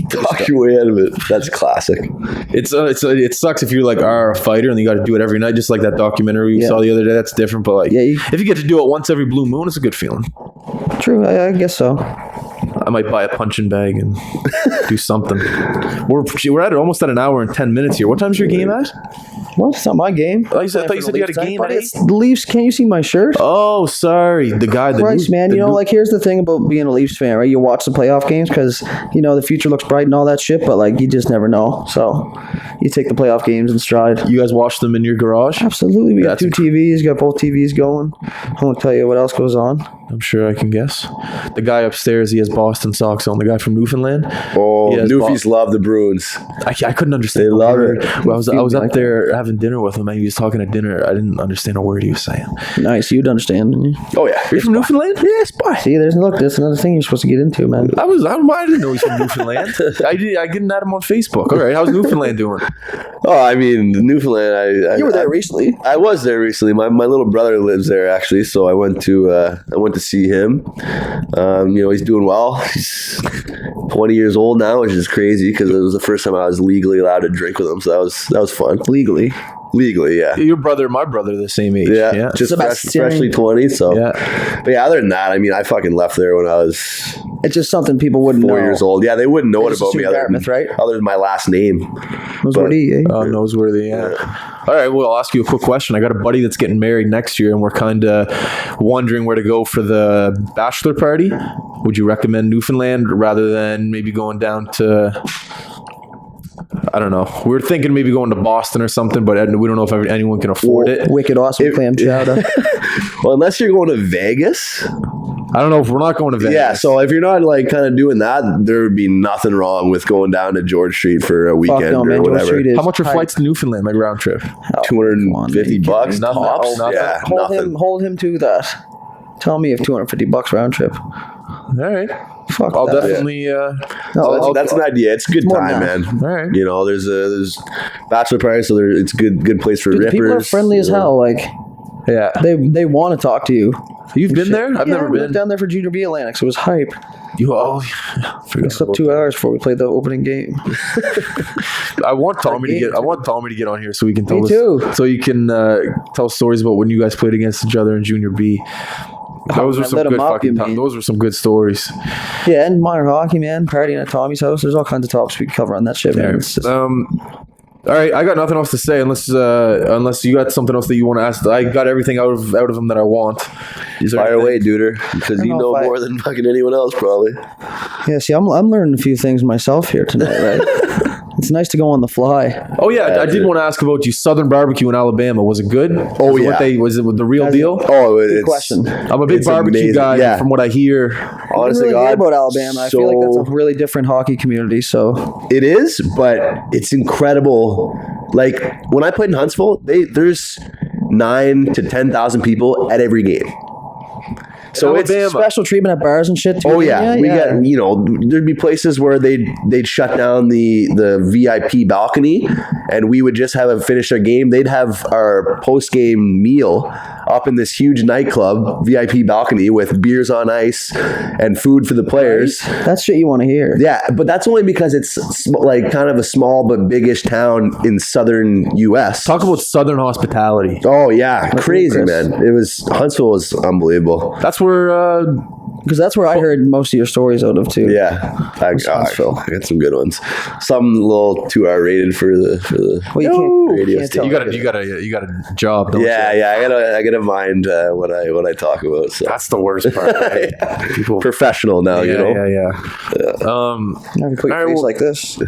Talk your way out of it. That's classic. It sucks if you like are a fighter and you got to do it every night, just like that documentary we saw the other day. That's different, but like, if you get to do it once every blue moon, it's a good feeling. True, I guess so. I might buy a punching bag and do something. We're at almost at an hour and 10 minutes here. What time's your game at? What? It's not my game. I thought you said you had a game at 8. The Leafs. Can't you see my shirt? Oh, sorry. The guy. Christ, man. Like, here's the thing about being a Leafs fan, right? You watch the playoff games because, the future looks bright and all that shit, but, like, you just never know. So, you take the playoff games in stride. You guys watch them in your garage? Absolutely. We got 2 TVs. Got both TVs going. I won't tell you what else goes on. I'm sure I can guess. The guy upstairs, he has Boston socks on. The guy from Newfoundland. Oh, Newfies love the Bruins. I couldn't understand. They love it. I was up there having dinner with him, and he was talking at dinner. I didn't understand a word he was saying. Nice, you'd understand, didn't you? Oh yeah, You're from Newfoundland? Yes, boy. See, that's another thing you're supposed to get into, man. I didn't know he's from Newfoundland. I didn't add him on Facebook. All right, how's Newfoundland doing? Oh, I mean, Newfoundland. You were there recently. I was there recently. My little brother lives there actually, so I went to see him. He's doing well. He's 20 years old now, which is crazy because it was the first time I was legally allowed to drink with him. So that was fun. Legally, yeah. Your brother and my brother are the same age. Yeah. Just freshly 20. So, but yeah, other than that, I mean, I fucking left there when I was. It's just something people wouldn't know. 4 years old. Yeah, they wouldn't know it about me right? other than my last name. Noseworthy, Noseworthy, yeah. All right, well, I'll ask you a quick question. I got a buddy that's getting married next year, and we're kind of wondering where to go for the bachelor party. Would you recommend Newfoundland rather than maybe going down to... I don't know. We were thinking maybe going to Boston or something, but we don't know if anyone can afford it. Wicked awesome clam chowder. Well, unless you're going to Vegas. I don't know if we're not going to Vegas. Yeah, so if you're not like kind of doing that, there would be nothing wrong with going down to George Street for a weekend or whatever. How much are flights to Newfoundland, like round trip? $250 tops. Nothing. Yeah, hold him to that. Tell me if $250 round trip. All right. Fuck I'll that. definitely. That's an idea. It's a good time, man. All right. There's bachelor parties, so it's good place for rippers. People are friendly as hell. Like, Yeah. They want to talk to you. You've been there? I've never we been. went down there for Junior B Atlantic, so it was hype. We We slept 2 hours before we played the opening game. I want Tommy to get. I want Tommy to get on here so we can tell Me us. too. So you can tell stories about when you guys played against each other in Junior B. Those were I some lit 'em good up, fucking you times. mean. Those were some good stories. Yeah, and minor hockey, man. Partying at Tommy's house. There's all kinds of topics we can cover on that shit, man. It's just, All right, I got nothing else to say unless you got something else that you want to ask. I got everything out of him that I want. Fire away, duder, because you know more than fucking anyone else, probably. yeah, see, I'm learning a few things myself here tonight, right? It's nice to go on the fly. Oh yeah, I did want to ask about you. Southern barbecue in Alabama, was it good? Oh, yeah. Was it the real deal? Oh, Good it's question. I'm a big it's barbecue amazing. guy. Yeah. From what I hear, honestly, I didn't really hear God, about Alabama. I feel like that's a really different hockey community. So it is, but it's incredible. Like when I played in Huntsville, there's 9,000 to 10,000 people at every game. So it's Alabama. special treatment at bars and shit too. Oh yeah, we got there'd be places where they'd shut down the VIP balcony, and we would just finish our game. They'd have our post game meal up in this huge nightclub VIP balcony with beers on ice and food for the players. That's shit you want to hear. Yeah, but that's only because it's like kind of a small but biggish town in southern U.S. talk about Southern hospitality. Oh yeah, crazy, Chris. man! Huntsville was unbelievable. That's where Because that's where I heard most of your stories out of too. Yeah, I got some good ones. Some a little too R-rated for the Well, you radio can't station. tell. you got a job, don't you? I gotta mind what I talk about. So That's the worst part. Right? People professional now, you know. Yeah. You can put your face like this.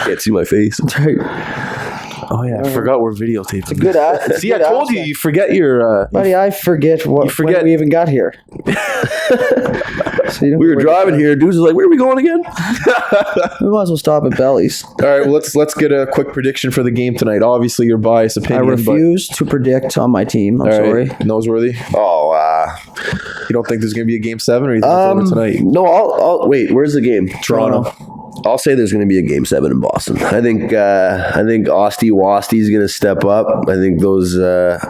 Can't see my face. Oh yeah, I forgot we're videotaping. Good at. See, I told you forget your. Buddy, I forget when we even got here. So We were driving here. Dudes was like, "Where are we going again?" We might as well stop at Belly's. All right, well, let's get a quick prediction for the game tonight. Obviously, your biased I opinion. refuse to predict on my team. I'm sorry. Noseworthy. Oh, You don't think there's gonna be a game 7, or you think it's over tonight? no. I'll wait. Where's the game? Toronto. I'll say there's going to be a game 7 in Boston. I think Osty Wasty's going to step up. I think those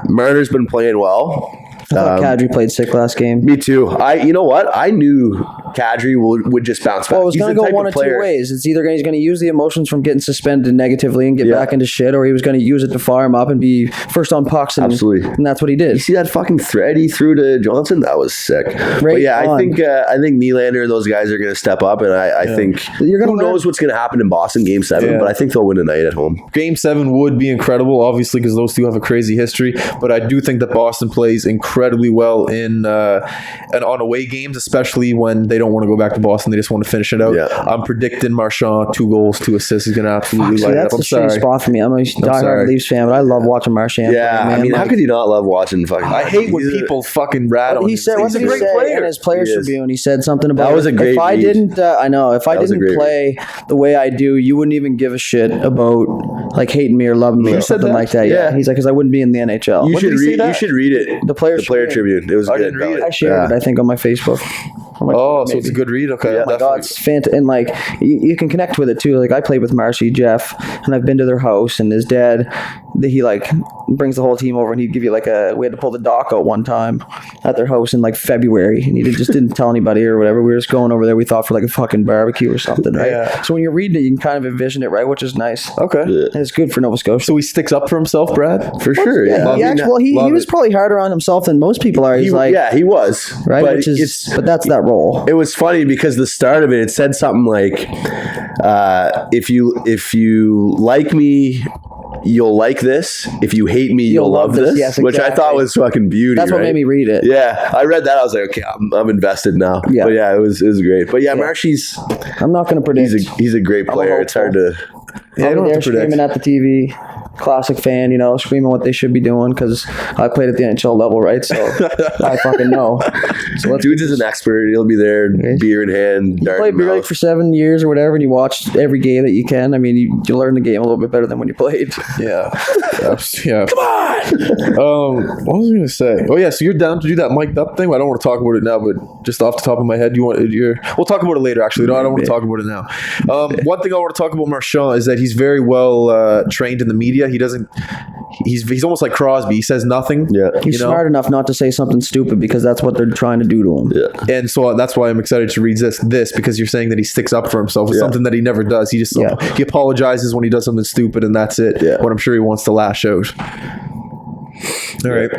Marner's been playing well. I thought Kadri played sick last game. Me too. You know what? I knew Kadri would just bounce back. Well, it was He's going to the go type one of of two player- ways. It's either he's going to use the emotions from getting suspended negatively and get back into shit, or he was going to use it to fire him up and be first on pucks. And, Absolutely. And that's what he did. You see that fucking thread he threw to Johnson? That was sick. Right on. I think Nylander and those guys are going to step up, and I think You're gonna who learn- knows what's going to happen in Boston game 7, but I think they'll win tonight at home. Game 7 would be incredible, obviously, because those two have a crazy history. But I do think that Boston plays incredibly well in and on away games, especially when they don't want to go back to Boston. They just want to finish it out. Yeah. I'm predicting Marchand 2 goals, 2 assists. He's going to absolutely See, light it that's up. a I'm shitty sorry. spot for me. I'm a sorry. diehard Leafs fan, but I love watching Marchand. Yeah, play, man. I mean, how Like, could you not love watching fucking? I hate when people fucking rat on he him. said, what He's did a he great say player. in his Players He is. Tribune? He said something about That was a great if I read. didn't, I know, if I That was a didn't great play the way I do, you wouldn't even give a shit about like hating me or loving me or said something that? like that. Yeah. He's like, because I wouldn't be in the NHL. You When should did he say read. that? You should read it. The Players Player Tribune. Tribune. It was I good. didn't read it. I shared it, I think, on my Facebook. Or my Oh, Twitter, so it's a maybe. good read? Okay. Yeah. Oh my God, it's fantastic. And like, you can connect with it too. Like, I played with Marcy, Jeff, and I've been to their house, and his dad, he like brings the whole team over, and he'd give you like we had to pull the dock out one time at their house in like February, and he just didn't tell anybody or whatever. We were just going over there, we thought for like a fucking barbecue or something, right? Yeah. So when you're reading it, you can kind of envision it, right? Which is nice. Okay. And it's good for Nova Scotia. So he sticks up for himself, Brad? For sure. Yeah. Yeah, he was probably harder on himself than most people are. He's like, he was. right? But But that's that role. it was funny because the start of it said something like, if you like me, you'll like this. If you hate me, you'll love this. Yes, Which I thought exactly. was fucking beauty. That's what right? made me read it. Yeah, I read that. I was like, okay, I'm invested now. Yeah. But yeah, it was great. But yeah, Marshy's I'm not going to predict. he's a great player. It's hard to. Yeah, I I'll don't be have there to predict. screaming at the TV. Classic fan, screaming what they should be doing because I played at the NHL level, right? So I fucking know. So Dudes is an expert. He'll be there, beer in hand, you dart played in beer league mouth. for 7 years or whatever, and you watched every game that you can. I mean, you learn the game a little bit better than when you played. Yeah. Yeah. Come on. What was I going to say? Oh yeah. So you're down to do that mic'd up thing? I don't want to talk about it now, but just off the top of my head, we'll talk about it later. Actually, no, I don't want to talk about it now. One thing I want to talk about Marchand is that he's very well trained in the media. He doesn't. he's almost like Crosby. He says nothing. Yeah. He's smart enough not to say something stupid because that's what they're trying to do to him. Yeah. And so that's why I'm excited to read this because you're saying that he sticks up for himself. It's something that he never does. He just he apologizes when he does something stupid, and that's it. Yeah. But I'm sure he wants to lash out. All right.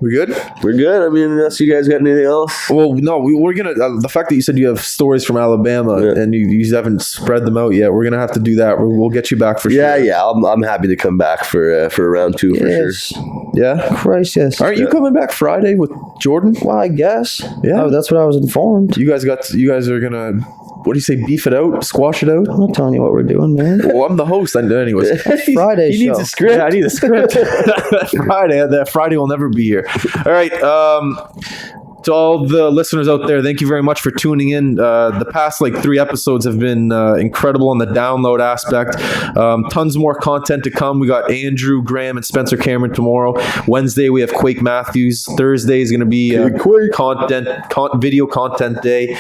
We good? We're good. I mean, unless you guys got anything else. Well, no, we're gonna. The fact that you said you have stories from Alabama and you haven't spread them out yet, we're gonna have to do that. We'll get you back for sure. Yeah. I'm happy to come back for round 2 for sure. Yeah. Christ, yes. Aren't you coming back Friday with Jordan? Well, I guess. Yeah. Oh, that's what I was informed. You guys are gonna. What do you say? Beef it out? Squash it out? I'm not telling you what we're doing, man. Well, I'm the host. Anyways. Friday He needs show. a script. Yeah, I need a script. That Friday will never be here. All right. To all the listeners out there, thank you very much for tuning in. The past 3 episodes have been incredible on the download aspect. Tons more content to come. We got Andrew Graham and Spencer Cameron tomorrow. Wednesday we have Quake Matthews. Thursday is going to be video content day,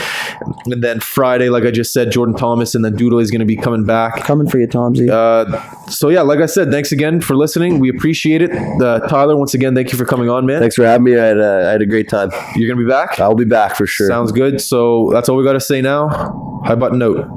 and then Friday, like I just said, Jordan Thomas and then Doodle is going to be coming back. Coming for you, Tomsy. So yeah, like I said, thanks again for listening. We appreciate it. Tyler, once again, thank you for coming on, man. Thanks for having me. I had a great time. You're gonna be back? I'll be back for sure. Sounds good. So that's all we got to say now. High button note.